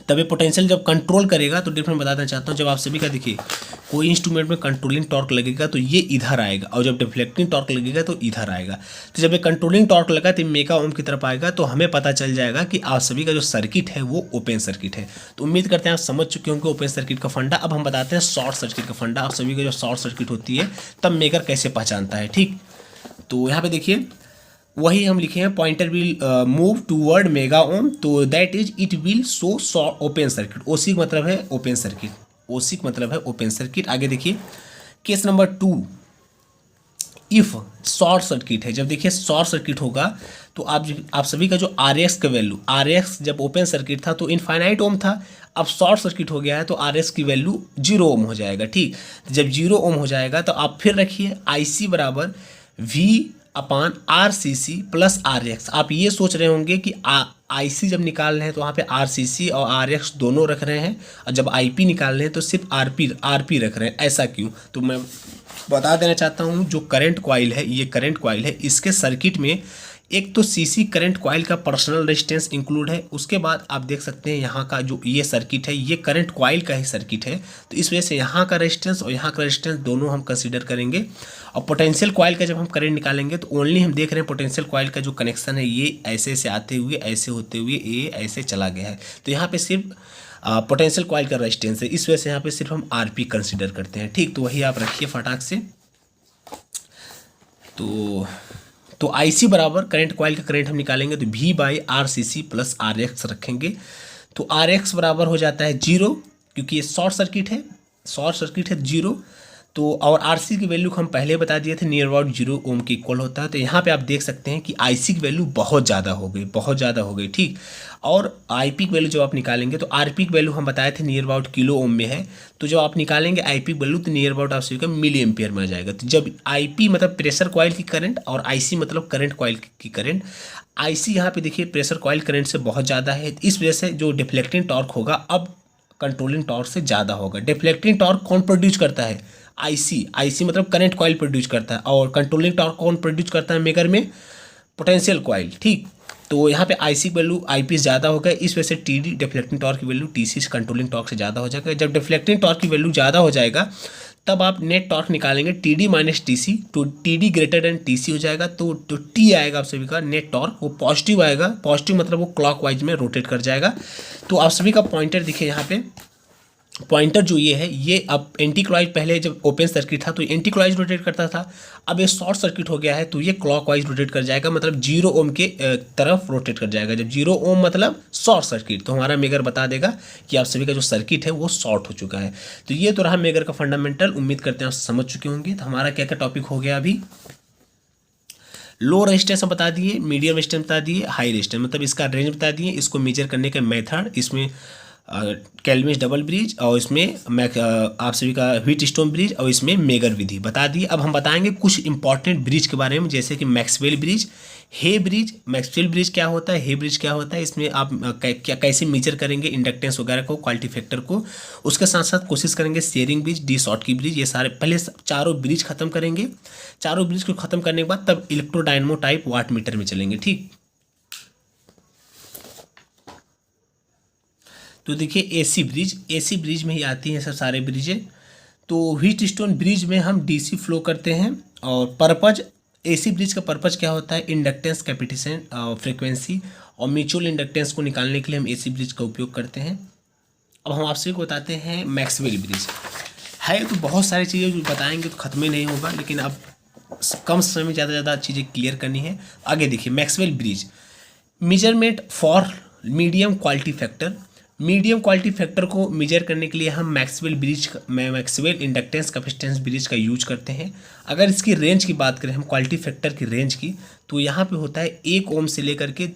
तब ये पोटेंशियल जब कंट्रोल करेगा, तो डिफरेंट बताना चाहता हूँ, जब आप सभी का देखिए कोई इंस्ट्रूमेंट में कंट्रोलिंग टॉर्क लगेगा तो ये इधर आएगा, और जब डिफ्लेक्टिंग टॉर्क लगेगा तो इधर आएगा। तो जब ये कंट्रोलिंग टॉर्क लगा तो मेगा ओम की तरफ आएगा, तो हमें पता चल जाएगा कि आप सभी का जो सर्किट है वो ओपन सर्किट है। तो उम्मीद करते हैं आप समझ चुके होंगे ओपन सर्किट का फंडा। अब हम बताते हैं शॉर्ट सर्किट का फंडा। आप सभी का जो शॉर्ट सर्किट होती है तब मेकर कैसे पहचानता है। ठीक, तो यहाँ पे देखिए वही हम लिखे हैं, pointer will move toward mega ohm, तो that is it will show open circuit. OC का मतलब है ओपन सर्किट, ओसी का मतलब है ओपन सर्किट। आगे देखिए case number 2, if short circuit है। जब देखिए शॉर्ट सर्किट होगा तो आप सभी का जो आर एक्स का वैल्यू, आर एक्स जब ओपन सर्किट था तो इनफाइनाइट ओम था, अब शॉर्ट सर्किट हो गया है तो आर एक्स की वैल्यू 0 ओम हो जाएगा। ठीक, जब 0 ओम हो जाएगा तो आप फिर रखिए आई सी बराबर V upon R C C plus R X. आप ये सोच रहे होंगे कि आई सी जब निकाल रहे हैं तो वहाँ पे आर सी सी और आर एक्स दोनों रख रहे हैं, और जब आई पी निकाल रहे हैं तो सिर्फ आर पी रख रहे हैं, ऐसा क्यों? तो मैं बता देना चाहता हूँ, जो करंट कॉइल है, ये करंट कॉइल है, इसके सर्किट में एक तो सीसी करंट कॉइल का पर्सनल रेजिस्टेंस इंक्लूड है, उसके बाद आप देख सकते हैं यहाँ का जो ये सर्किट है ये करंट कॉइल का ही सर्किट है, तो इस वजह से यहाँ का रेजिस्टेंस और यहाँ का रेजिस्टेंस दोनों हम कंसीडर करेंगे। और पोटेंशियल कॉइल का जब हम करंट निकालेंगे तो ओनली हम देख रहे हैं पोटेंशियल कॉइल का जो कनेक्शन है ये ऐसे से आते हुए ऐसे होते हुए ये ऐसे चला गया है, तो यहाँ पे सिर्फ पोटेंशियल कॉइल का रेजिस्टेंस है, इस वजह से यहाँ पे सिर्फ हम आरपी कंसीडर करते हैं। ठीक, तो वही आप रखिए फटाक से। तो आईसी बराबर करंट कॉइल का करंट हम निकालेंगे तो V by R C C plus R X रखेंगे, तो आर एक्स बराबर हो जाता है 0, क्योंकि ये शॉर्ट सर्किट है, शॉर्ट सर्किट है 0, तो और आरसी की वैल्यू हम पहले बता दिए थे नियर अबाउट 0 ओम के इक्वल होता है। तो यहाँ पे आप देख सकते हैं कि आईसी की वैल्यू बहुत ज़्यादा हो गई, बहुत ज़्यादा हो गई, ठीक। और आईपी की वैल्यू जब आप निकालेंगे तो आरपी की वैल्यू हम बताए थे नियर अबाउट किलो ओम में है, तो जब आप निकालेंगे आईपी की वैल्यू तो नियर अबाउट आप सभी का मिली एम्पियर में आ जाएगा। तो जब आईपी मतलब प्रेशर कॉइल की करंट और आईसी मतलब करंट कॉइल की करंट, आईसी यहाँ पे देखिए प्रेशर कॉइल करंट से बहुत ज़्यादा है, इस वजह से जो डिफ्लेक्टिंग टॉर्क होगा अब कंट्रोलिंग टॉर्क से ज़्यादा होगा। डिफ्लेक्टिंग टॉर्क कौन प्रोड्यूस करता है? आईसी। आईसी मतलब करंट कॉइल प्रोड्यूस करता है, और कंट्रोलिंग टॉर्क कौन प्रोड्यूस करता है मेकर में? पोटेंशियल कॉइल, ठीक। तो यहाँ पे आईसी की वैल्यू आईपी से ज़्यादा होगा, इस वजह से टीडी डिफ्लेक्टिंग टॉर्क की वैल्यू टीसी कंट्रोलिंग टॉर्क से ज़्यादा हो जाएगा। जब डिफ्लेक्टिंग टॉर्क की वैल्यू ज़्यादा हो जाएगा तब आप नेट टॉर्क निकालेंगे टीडी माइनस टीसी, तो टीडी ग्रेटर देन टीसी हो जाएगा, तो टी आएगा आप सभी का नेट टॉर्क वो पॉजिटिव आएगा। पॉजिटिव मतलब वो क्लॉकवाइज में रोटेट कर जाएगा। तो आप सभी का पॉइंटर दिखे यहाँ पे, पॉइंटर जो ये है ये अब एंटी क्लॉकवाइज, पहले जब ओपन सर्किट था तो एंटी क्लॉकवाइज रोटेट करता था, अब ये शॉर्ट सर्किट हो गया है तो ये क्लॉकवाइज रोटेट कर जाएगा, मतलब 0 ओम के तरफ रोटेट कर जाएगा। जब 0 ओम मतलब शॉर्ट सर्किट, तो हमारा मेगर बता देगा कि आप सभी का जो सर्किट है वो शॉर्ट हो चुका है। तो ये तो रहा मेगर का फंडामेंटल, उम्मीद करते हैं आप समझ चुके होंगे। तो हमारा क्या क्या टॉपिक हो गया अभी? लो रेजिस्टेंस बता दिए, मीडियम रेजिस्टेंस बता दिए, हाई रेजिस्टेंस मतलब इसका रेंज बता दिए, इसको मेजर करने का मेथड, इसमें कैल्विन डबल ब्रिज, और इसमें आप सभी का व्हीट स्टोन ब्रिज, और इसमें मेगर विधि बता दी। अब हम बताएंगे कुछ इंपॉर्टेंट ब्रिज के बारे में, जैसे कि मैक्सवेल ब्रिज, हे ब्रिज। मैक्सवेल ब्रिज क्या होता है, हे ब्रिज क्या होता है, इसमें आप क्या कैसे मेजर करेंगे इंडक्टेंस वगैरह को, क्वालिटी फैक्टर को। उसके साथ साथ कोशिश करेंगे शेयरिंग ब्रिज, डी शॉर्ट की ब्रिज, ये सारे पहले चारों ब्रिज खत्म करेंगे। चारों ब्रिज को खत्म करने के बाद तब इलेक्ट्रोडायनमो टाइप वाट मीटर में चलेंगे, ठीक। तो देखिए एसी ब्रिज, एसी ब्रिज में ही आती हैं सब सारे ब्रिजें। तो व्हीट स्टोन ब्रिज में हम डीसी फ्लो करते हैं, और पर्पज एसी ब्रिज का पर्पज क्या होता है? इंडक्टेंस कैपेसिटेंस फ्रीक्वेंसी और म्यूचुअल इंडक्टेंस को निकालने के लिए हम एसी ब्रिज का उपयोग करते हैं। अब हम आपसे को बताते हैं मैक्सवेल ब्रिज। है तो बहुत सारी चीज़ें जो बताएंगे तो ख़त्म ही नहीं होगा, लेकिन अब कम समय में ज़्यादा चीज़ें क्लियर करनी है। आगे देखिए Maxwell bridge, measurement for medium quality factor. Medium quality factor को मेजर करने के लिए हम मैक्सवेल इंडक्टेंस कैपेसिटेंस ब्रिज का यूज करते हैं। अगर इसकी रेंज की बात करें हम, क्वालिटी फैक्टर की रेंज की, तो यहाँ पे होता है 1 ओम से लेकर के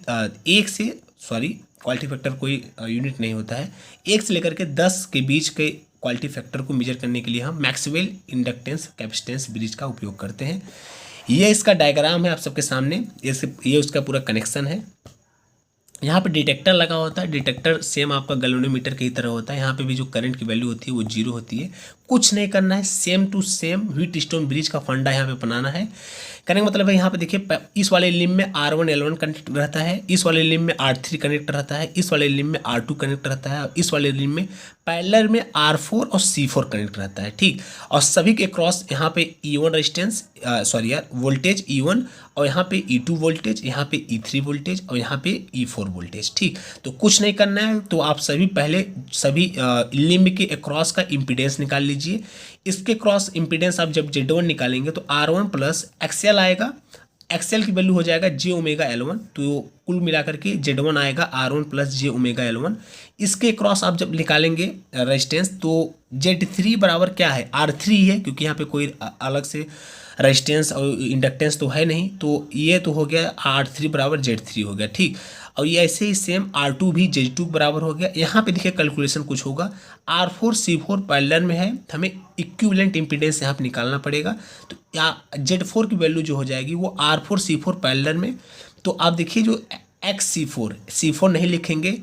क्वालिटी फैक्टर कोई यूनिट नहीं होता है, 1 से लेकर के 10 के बीच के क्वालिटी फैक्टर को मेजर करने के लिए हम मैक्सवेल इंडक्टेंस कैपेसिटेंस ब्रिज का उपयोग करते हैं। ये इसका डायग्राम है आप सबके सामने, ये उसका पूरा कनेक्शन है। यहाँ पे डिटेक्टर लगा होता है, डिटेक्टर सेम आपका गैल्वेनोमीटर की तरह होता है। यहाँ पे भी जो करंट की वैल्यू होती है वो 0 होती है। कुछ नहीं करना है, same to same Wheatstone bridge का फंडा यहाँ पे बनाना है। करने का मतलब है यहाँ पे देखिए इस वाले लिम में R1 L1 कनेक्ट रहता है, इस वाले लिम में R3 कनेक्ट रहता है, इस वाले लिम में R2 कनेक्ट रहता है, और इस वाले लिम में पैरेलल में R4 और C4 कनेक्ट रहता है, ठीक। और सभी के क्रॉस यहाँ पे E1 रेजिस्टेंस वोल्टेज E1, और यहाँ पे E2 वोल्टेज, यहाँ पे E3 वोल्टेज, और यहाँ पे E4 वोल्टेज, ठीक। तो कुछ नहीं करना है, तो आप सभी पहले सभी लिम्ब के अक्रॉस का इम्पीडेंस निकाल लीजिए। इसके क्रॉस इम्पीडेंस आप जब Z1 निकालेंगे तो R1 प्लस XL आएगा, XL की वैल्यू हो जाएगा J ओमेगा L1, तो कुल मिलाकर के Z1 आएगा R1 plus J omega L1। इसके क्रॉस आप जब निकालेंगे रेजिस्टेंस तो Z3 बराबर क्या है? R3 है, क्योंकि यहाँ पे कोई अलग से रेजिस्टेंस और इंडक्टेंस तो है नहीं, तो ये तो हो गया R3 बराबर Z3 हो गया, ठीक। और ये ऐसे ही सेम R2 भी Z2 बराबर हो गया। यहाँ पे देखिए कैलकुलेशन कुछ होगा, R4 C4 पैरेलल में है, हमें इक्विवेलेंट इम्पीडेंस यहाँ पे निकालना पड़ेगा। तो Z4 की वैल्यू जो हो जाएगी वो R4 C4 पैरेलल में। तो आप देखिए जो C4 नहीं लिखेंगे,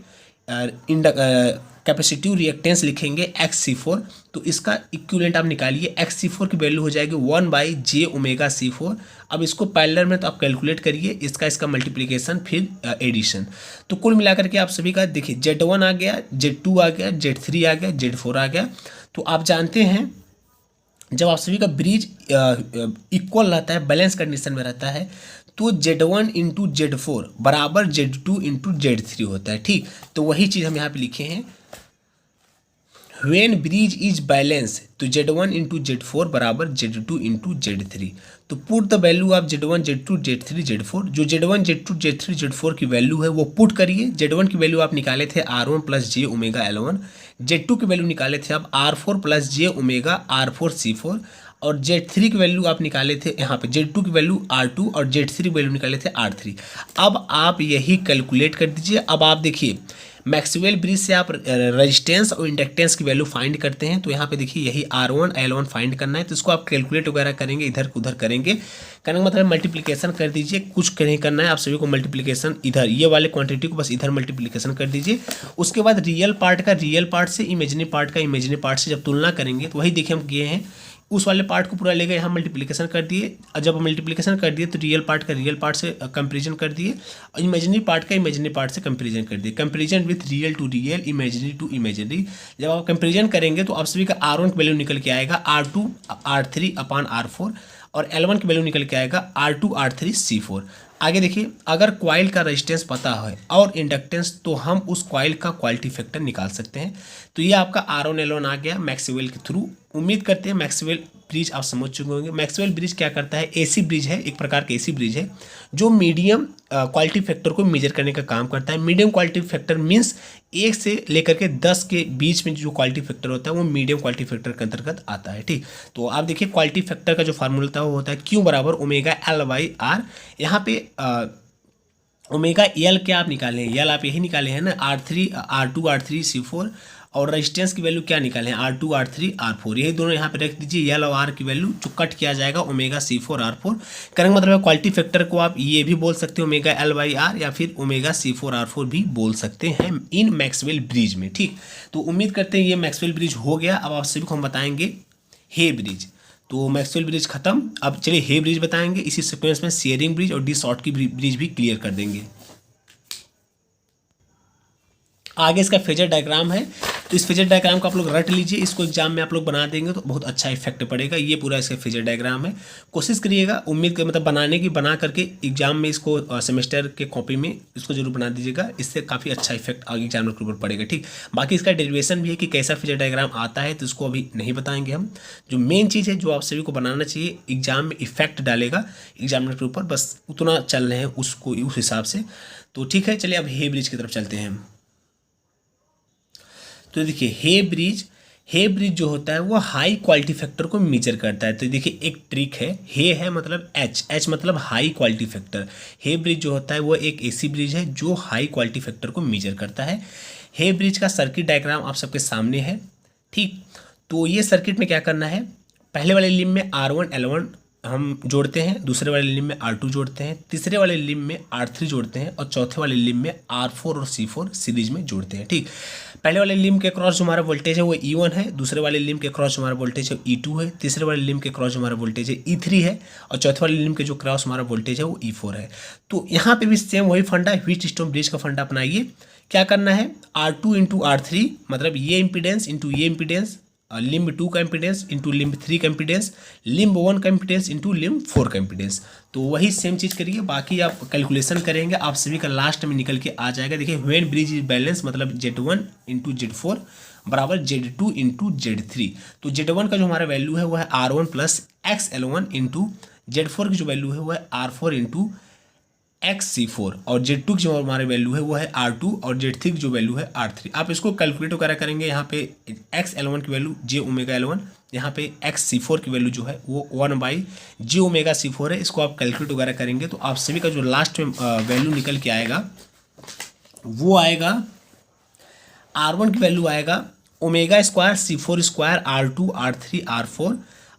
कैपेसिटिव रिएक्टेंस लिखेंगे XC4, तो इसका इक्विवेलेंट आप निकालिए। XC4 की वैल्यू हो जाएगी 1/J ओमेगा C4। अब इसको पैरेलल में तो आप कैलकुलेट करिए, इसका मल्टीप्लिकेशन फिर एडिशन। तो कुल मिलाकर के आप सभी का देखिए Z1 आ गया, Z2 आ गया, Z3 आ गया, Z4 आ गया। तो आप जानते हैं जब आप सभी का ब्रिज इक्वल रहता है, बैलेंस कंडीशन में रहता है, तो Z1 इंटू Z4 बराबर Z2 इंटू Z3 होता है, ठीक। तो वही चीज़ हम यहाँ पे लिखे हैं, व्हेन ब्रिज इज बैलेंस, तो Z1 इंटू Z4 बराबर Z2 इंटू Z3। तो put the value of Z1 Z2 Z3 Z4, जो Z1 Z2 Z3 Z4 की वैल्यू है वो पुट करिए। Z1 की वैल्यू आप निकाले थे R1 plus J omega L1, Z2 की वैल्यू निकाले थे आप R4 प्लस जे ओमेगा R4C4, और Z3 की वैल्यू आप निकाले थे यहाँ पे Z2 की वैल्यू R2 और Z3 की वैल्यू निकाले थे R3। अब आप यही कैलकुलेट कर दीजिए। अब आप देखिए मैक्सवेल ब्रिज से आप रेजिस्टेंस और इंडक्टेंस की वैल्यू फाइंड करते हैं, तो यहाँ पे देखिए यही R1 L1 फाइंड करना है, तो इसको आप कैलकुलेट वगैरह करेंगे, इधर उधर करेंगे, करने का मतलब मल्टीप्लिकेशन कर दीजिए, कुछ नहीं करना है आप सभी को, मल्टीप्लिकेशन इधर ये वाले क्वांटिटी को बस इधर मल्टीप्लिकेशन कर दीजिए। उसके बाद रियल पार्ट का रियल पार्ट से, इमेजिनरी पार्ट का इमेजिनरी पार्ट से जब तुलना करेंगे तो वही देखिए हम किए हैं, उस वाले पार्ट को पूरा लेकर यहाँ मल्टीप्लिकेशन कर दिए, और जब मल्टीप्लिकेशन कर दिए तो रियल पार्ट का रियल पार्ट से कंपेरिजन कर दिए, और इमेजिनरी पार्ट का इमेजिनरी पार्ट से कंपेरिजन कर दिए, comparison with real to real, imaginary to imaginary. जब आप कंपेरिजन करेंगे तो आप सभी का R1 की वैल्यू निकल के आएगा R2 R3 अपान R4, और L1 की वैल्यू निकल के आएगा R2 R3 C4। आगे देखिए, अगर कॉइल का रेजिस्टेंस पता है और इंडक्टेंस, तो हम उस कॉइल का क्वालिटी फैक्टर निकाल सकते हैं। तो ये आपका R1 L1 आ गया मैक्सवेल के थ्रू। उम्मीद करते हैं मैक्सवेल ब्रिज आप समझ चुके होंगे। मैक्सवेल ब्रिज क्या करता है, एसी ब्रिज है, एक प्रकार का एसी ब्रिज है जो मीडियम क्वालिटी फैक्टर को मेजर करने का काम करता है। मीडियम क्वालिटी फैक्टर मीन्स 1 से लेकर के 10 के बीच में जो क्वालिटी फैक्टर होता है वो मीडियम क्वालिटी फैक्टर के अंतर्गत आता है। ठीक, तो आप देखिए क्वालिटी फैक्टर का जो फार्मूला होता है वो होता है Q बराबर ओमेगा L बाई आर। यहाँ पे ओमेगा एल क्या आप निकाले हैं, एल आप यही निकाले हैं ना, R3 R2 R3 C4, और रेजिस्टेंस की वैल्यू क्या निकाले हैं R2 R3 R4, यही दोनों यहाँ पे रख दीजिए। एल और आर की वैल्यू जो कट किया जाएगा ओमेगा C4 R4 करने का मतलब है क्वालिटी फैक्टर को आप ये भी बोल सकते हैं ओमेगा L बाई आर, या फिर ओमेगा C4 R4 भी बोल सकते हैं इन मैक्सवेल ब्रिज में। ठीक, तो उम्मीद करते हैं ये मैक्सवेल ब्रिज हो गया। अब आप सभी को हम बताएंगे हे ब्रिज। तो मैक्सवेल ब्रिज खत्म, अब चलिए हे ब्रिज बताएंगे। इसी सीक्वेंस में शेयरिंग ब्रिज और डी शॉर्ट की ब्रिज भी क्लियर कर देंगे। आगे इसका फेजर डायग्राम है, तो इस फेजर डायग्राम को आप लोग रट लीजिए, इसको एग्जाम में आप लोग बना देंगे तो बहुत अच्छा इफेक्ट पड़ेगा। ये पूरा इसका फेजर डायग्राम है, कोशिश करिएगा, उम्मीद कर मतलब बनाने की, बना करके एग्जाम में इसको सेमेस्टर के कॉपी में इसको जरूर बना दीजिएगा, इससे काफ़ी अच्छा इफेक्ट आगे एग्जाम के ऊपर पड़ेगा। ठीक, बाकी इसका डेरिवेशन भी है कि कैसा फेजर डायग्राम आता है, तो इसको अभी नहीं बताएंगे हम। जो मेन चीज़ है जो आप सभी को बनाना चाहिए, एग्जाम में इफेक्ट डालेगा एग्जामिनर के ऊपर, बस उतना चल रहे हैं उसको उस हिसाब से। तो ठीक है, चलिए अब हे ब्रिज की तरफ चलते हैं। तो देखिए हे ब्रिज जो होता है वो हाई क्वालिटी फैक्टर को मेजर करता है। तो देखिए एक ट्रिक है, हे है मतलब एच मतलब हाई क्वालिटी फैक्टर। हे ब्रिज जो होता है वो एक एसी ब्रिज है जो हाई क्वालिटी फैक्टर को मेजर करता है। हे ब्रिज का सर्किट डायग्राम आप सबके सामने है। ठीक, तो ये सर्किट में क्या करना है, पहले वाले लिंब में R1 L1 हम जोड़ते हैं, दूसरे वाले लिंब में R2 जोड़ते हैं, तीसरे वाले लिंब में R3 जोड़ते हैं, और चौथे वाले लिंब में R4 और C4 सीरीज में जोड़ते हैं। ठीक, पहले वाले लिंब के क्रॉस जो हमारा वोल्टेज है वो E1 है, दूसरे वाले लिंब के क्रॉस जो हमारा वोल्टेज है E2 है, तीसरे वाले लिंब के क्रॉस जो हमारा वोल्टेज है E3 है, और चौथे वाले लिंब के जो क्रॉस हमारा वोल्टेज है वो E4 है। तो यहाँ पे भी सेम वही फंडा, व्हीटस्टोन ब्रिज का फंडा अपनाइए। क्या करना है, R2 इंटू R3 मतलब ये इम्पीडेंस इंटू ये इम्पीडेंस, लिम्ब 2 का इम्पीडेंस इंटू लिम्ब 3 का इम्पीडेंस, लिम्ब 1 का इम्पीडेंस इंटू लिम्ब 4 का इम्पीडेंस। तो वही सेम चीज़ करिए, बाकी आप कैलकुलेशन करेंगे, आप सभी का लास्ट में निकल के आ जाएगा। देखिए व्हेन ब्रिज इज बैलेंस मतलब Z1 इंटू Z4 बराबर Z2 इंटू Z3। तो Z1 का जो हमारा वैल्यू है वो है R1 plus XL1 into Z4 की जो वैल्यू है वो है R4 इंटू XC4, और Z2 की जो हमारी वैल्यू है वो है R2, और Z3 की जो वैल्यू है R3। आप इसको कैलकुलेट वगैरह करेंगे, यहाँ पे XL1 की वैल्यू J ओमेगा L1, यहाँ पे XC4 की वैल्यू जो है वो 1 बाई J ओमेगा C4 है। इसको आप कैलकुलेट वगैरह करेंगे तो आप सभी का जो लास्ट में वैल्यू निकल के आएगा वो आएगा, R1 की वैल्यू आएगा omega square C4 square R2 R3 R4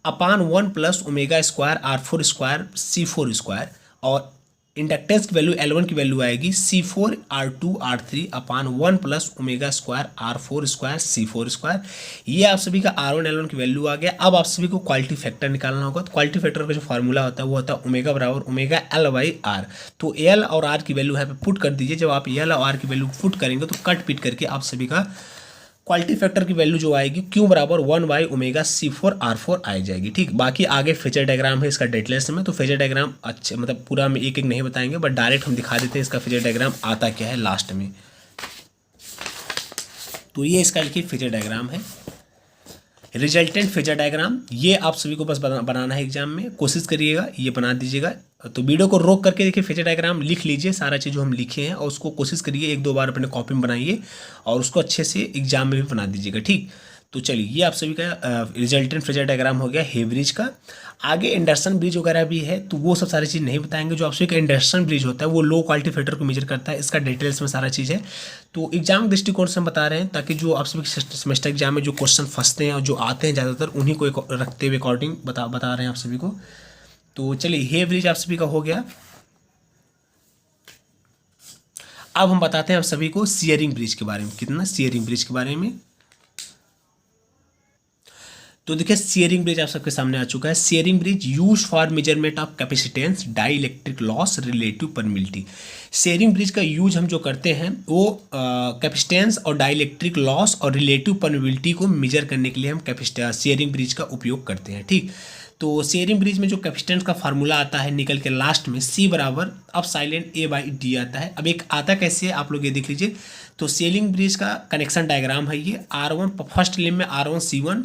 अपान 1 plus omega square R4 square C4 square, और इंडक्टेंस की वैल्यू L1 की वैल्यू आएगी C4 R2 R3 अपान 1 plus omega square R4 square C4 square. ये आप सभी का R1 L1 की वैल्यू आ गया। अब आप सभी को क्वालिटी फैक्टर निकालना होगा। तो क्वालिटी फैक्टर का जो फार्मूला होता है वो होता है ओमेगा बराबर ओमेगा L बाई आर। तो L और R की वैल्यू यहाँ पे पुट कर दीजिए। जब आप L और R की वैल्यू पुट करेंगे तो कट पिट करके आप सभी का क्वालिटी फैक्टर की वैल्यू जो आएगी Q बराबर 1 बाई ओमेगा C4 R4 आ जाएगी। ठीक, बाकी आगे फेजर डायग्राम है इसका डेटलेस में, तो फेजर डायग्राम अच्छे मतलब पूरा में एक एक नहीं बताएंगे, बट डायरेक्ट हम दिखा देते हैं इसका फेजर डायग्राम आता क्या है लास्ट में। तो ये इसका लिखिए फेजर डायग्राम है। रिजल्टेंट फेजर डायग्राम, ये आप सभी को बस बनाना है एग्जाम में, कोशिश करिएगा ये बना दीजिएगा। तो वीडियो को रोक करके देखिए, फेजर डायग्राम लिख लीजिए सारा चीज़ जो हम लिखे हैं, और उसको कोशिश करिए 1-2 बार अपने कॉपी में बनाइए और उसको अच्छे से एग्जाम में भी बना दीजिएगा, ठीक। तो चलिए, ये आप सभी का रिजल्टेंट फेजर डायग्राम हो गया हे ब्रिज का। आगे एंडरसन ब्रिज वगैरह भी है, तो वो सब सारी चीज़ नहीं बताएंगे। जो आप सभी का एंडरसन ब्रिज होता है वो लो क्वालिटी फैक्टर को मेजर करता है, इसका डिटेल्स में सारा चीज़ है। तो एग्जाम दृष्टिकोण से हम बता रहे हैं, ताकि जो आप सभी सेमेस्टर एग्जाम में जो क्वेश्चन फंसते हैं और जो आते हैं ज़्यादातर, उन्हीं को रखते हुए अकॉर्डिंग बता रहे हैं आप सभी को। तो चलिए, हे ब्रिज आप सभी का हो गया। अब हम बताते हैं आप सभी को शियरिंग ब्रिज के बारे में। कितना शियरिंग ब्रिज के बारे में, तो देखिए शियरिंग ब्रिज आप सबके सामने आ चुका है। Schering bridge use for measurement of capacitance, dielectric loss, relative permittivity. Schering bridge का यूज हम जो करते हैं वो कैपेसिटेंस और डाई इलेक्ट्रिक लॉस और रिलेटिव परमिलिटी को मेजर करने के लिए हम शेयरिंग ब्रिज का उपयोग करते हैं, ठीक। तो शेयरिंग ब्रिज में जो कैपेसिटेंस का फार्मूला आता है निकल के लास्ट में, C बराबर अब साइलेंट A/D आता है। अब एक आता कैसे है आप लोग ये देख लीजिए। तो शेयरिंग ब्रिज का कनेक्शन डायग्राम है ये। R1 फर्स्ट लिंब में R1 C1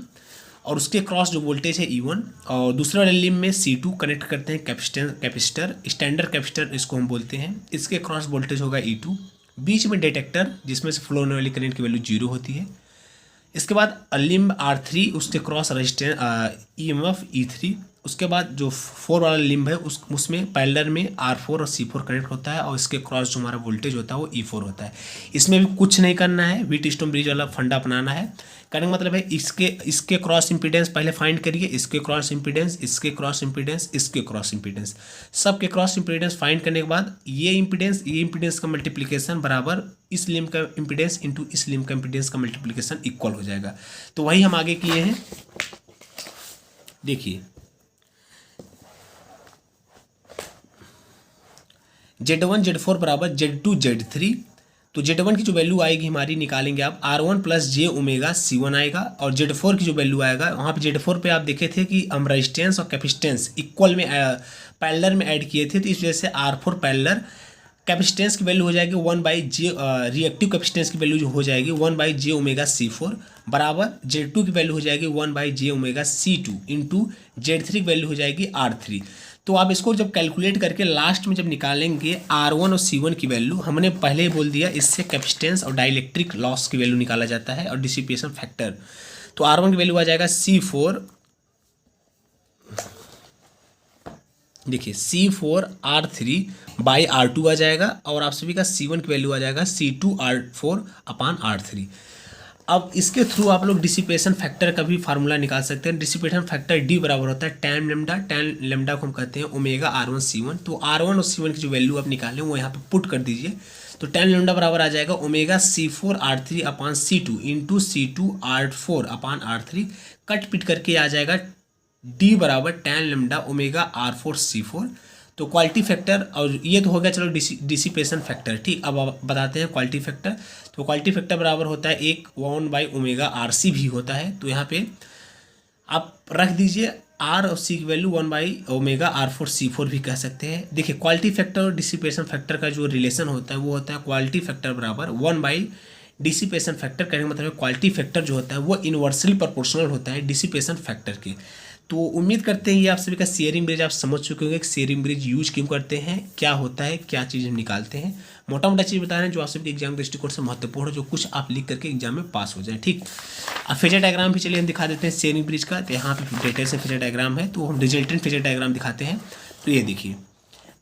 और उसके क्रॉस जो वोल्टेज है E1, और दूसरे वाले लिंब में C2 कनेक्ट करते हैं कैपेसिटर, स्टैंडर्ड कैपेसिटर इसको हम बोलते हैं। इसके क्रॉस वोल्टेज होगा E2, बीच में डिटेक्टर जिसमें से फ्लो होने वाली करंट की वैल्यू 0 होती है। इसके बाद लिम्ब R3, उसके क्रॉस रजिस्टेंस EMF E3। उसके बाद जो 4 वाला लिम्ब है उसमें पैरेलल में R4 और C4 कनेक्ट होता है, और इसके क्रॉस जो हमारा वोल्टेज होता है वो E4 होता है। इसमें भी कुछ नहीं करना है, व्हीटस्टोन ब्रिज वाला फंडा अपनाना है। करने का मतलब है इसके क्रॉस इंपीडेंस पहले फाइंड करिए, इसके क्रॉस इंपीडेंस, इसके क्रॉस इंपीडेंस, इसके क्रॉस इंपीडेंस, सबके क्रॉस इंपीडेंस फाइंड करने के बाद ये इंपीडेंस का मल्टीप्लिकेशन बराबर इस लिम्ब का इंपीडेंस इंटू इस लिम्ब का इंपीडेंस का मल्टीप्लिकेशन इक्वल हो जाएगा। तो वही हम आगे किए हैं। देखिए Z1 Z4 बराबर Z2 Z3। तो Z1 की जो वैल्यू आएगी हमारी निकालेंगे आप, R1 plus J omega C1 आएगा, और Z4 की जो वैल्यू आएगा वहाँ पे Z4 पे आप देखे थे कि हम रेजिस्टेंस और कैपेसिटेंस इक्वल में पैरेलल में ऐड किए थे, तो इस वजह से R4 पैरेलल कैपेसिटेंस की वैल्यू हो जाएगी 1/J, रिएक्टिव कैपेसिटेंस की वैल्यू जो हो जाएगी 1/J ओमेगा C4 बराबर Z2 की वैल्यू हो जाएगी 1/J omega C2 into Z3 की वैल्यू हो जाएगी R3। तो आप इसको जब कैलकुलेट करके लास्ट में जब निकालेंगे R1 और C1 की वैल्यू, हमने पहले ही बोल दिया इससे कैपेसिटेंस और डाइलेक्ट्रिक लॉस की वैल्यू निकाला जाता है और डिसिपेशन फैक्टर। तो R1 की वैल्यू आ जाएगा C4, देखिए C4 R3 बाई R2 आ जाएगा, और आप सभी का C1 की वैल्यू आ जाएगा C2 R4 अपान R3। अब इसके थ्रू आप लोग डिसिपेशन फैक्टर का भी फार्मूला निकाल सकते हैं। डिसिपेशन फैक्टर D बराबर होता है टैन लेमडा को हम कहते हैं ओमेगा R1 C1। तो R1 और C1 की जो वैल्यू आप निकालें वो यहाँ पे पुट कर दीजिए। तो टैन लेमडा बराबर आ जाएगा ओमेगा C4 R3 अपान C2 इंटू C2 R4 अपान R3। कट पिट करके आ जाएगा D बराबर tan lambda omega R4 C4। तो क्वालिटी फैक्टर, और ये तो हो गया चलो डिसिपेशन फैक्टर, ठीक। अब बताते हैं क्वालिटी फैक्टर। तो क्वालिटी फैक्टर बराबर होता है 1/ओमेगा RC भी होता है। तो यहाँ पे आप रख दीजिए R और C की वैल्यू 1/ओमेगा R4 C4 भी कह सकते हैं। देखिए क्वालिटी फैक्टर और डिसिपेशन फैक्टर का जो रिलेशन होता है वो होता है क्वालिटी फैक्टर बराबर 1 डिसिपेशन फैक्टर। कहने का मतलब क्वालिटी फैक्टर जो होता है वो इन्वर्सली प्रोपोर्शनल होता है डिसिपेशन फैक्टर के। तो उम्मीद करते हैं ये आप सभी का शेयरिंग ब्रिज आप समझ चुके होंगे कि शेयरिंग ब्रिज यूज क्यों करते हैं, क्या होता है, क्या चीज़ हम निकालते हैं। मोटा मोटा चीज़ बता रहे हैं जो आप सभी के एग्जाम दृष्टिकोण से महत्वपूर्ण है, जो कुछ आप लिख करके एग्जाम में पास हो जाए, ठीक। अब फेजर डायग्राम भी चलिए हम दिखा देते हैं शेयरिंग ब्रिज का। तो यहाँ पे डिटेल से फेजर डायग्राम है, तो हम रिजल्टेंट फेजर डायग्राम दिखाते हैं। तो ये देखिए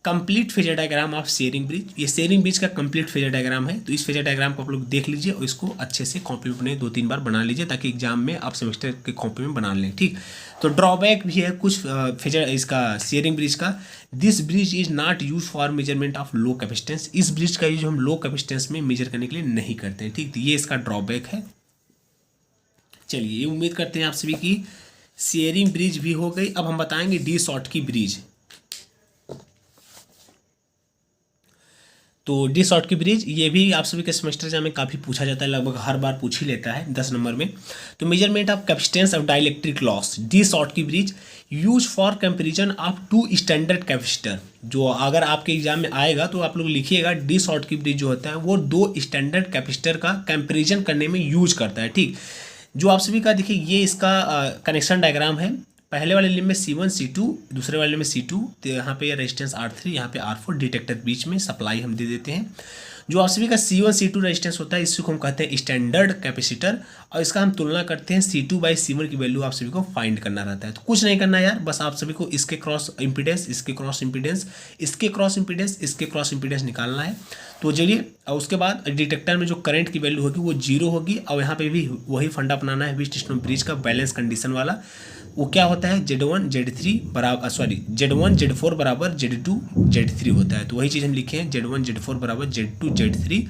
complete phasor diagram of Schering bridge, ये शेयरिंग ब्रिज का कंप्लीट फेजर डायग्राम है। तो इस फेजर डायग्राम को आप लोग देख लीजिए और इसको अच्छे से कॉपी में 2-3 बार बना लीजिए, ताकि एग्जाम में आप सेमेस्टर के कॉपी में बना लें, ठीक। तो ड्रॉबैक भी है कुछ फेजर इसका शेयरिंग ब्रिज का। This bridge is not use for measurement of low capacitance, इस ब्रिज का यूज हम लो कैपेसिटेंस में मेजर करने के लिए नहीं करते हैं, ठीक। तो ये इसका ड्रॉबैक है। चलिए उम्मीद करते हैं आप सभी की शेयरिंग ब्रिज भी हो गई। अब हम बताएंगे डी शॉर्ट की ब्रिज। तो डी शॉर्ट की ब्रिज ये भी आप सभी के सेमेस्टर एग्जाम में काफ़ी पूछा जाता है, लगभग हर बार पूछ ही लेता है 10 नंबर में। तो measurement of capacitance of dielectric loss, de Sauty की bridge use for comparison of 2 standard capacitor. जो अगर आपके एग्जाम में आएगा तो आप लोग लिखिएगा डी शॉर्ट की ब्रिज जो होता है वो 2 स्टैंडर्ड कैपेसिटर का कंपेरिजन करने में यूज करता है, ठीक। जो आप सभी का देखिए ये इसका कनेक्शन डायग्राम है। पहले वाले लिंब में C1 C2, दूसरे वाले में C2, तो यहाँ पे रेजिस्टेंस R3, यहाँ पे R4, डिटेक्टर बीच में सप्लाई हम दे देते हैं। जो आप सभी का C1 C2 रेजिस्टेंस होता है इसको हम कहते हैं स्टैंडर्ड कैपेसिटर, और इसका हम तुलना करते हैं C2 बाई C1 की वैल्यू आप सभी को फाइंड करना रहता है। तो कुछ नहीं करना यार, बस आप सभी को इसके क्रॉस इंपीडेंस, इसके क्रॉस इंपीडेंस, इसके क्रॉस इंपीडेंस, इसके क्रॉस इंपीडेंस निकालना है। तो चलिए, और उसके बाद डिटेक्टर में जो करंट की वैल्यू होगी वो 0 होगी, और यहाँ पे भी वही फंडा अपनाना है व्हीटस्टोन ब्रिज का बैलेंस कंडीशन वाला। वो क्या होता है, Z1 Z3 बराबर Z1 Z4 बराबर Z2 Z3 होता है। तो वही चीज़ हम लिखे हैं, Z1 Z4 बराबर Z2 Z3।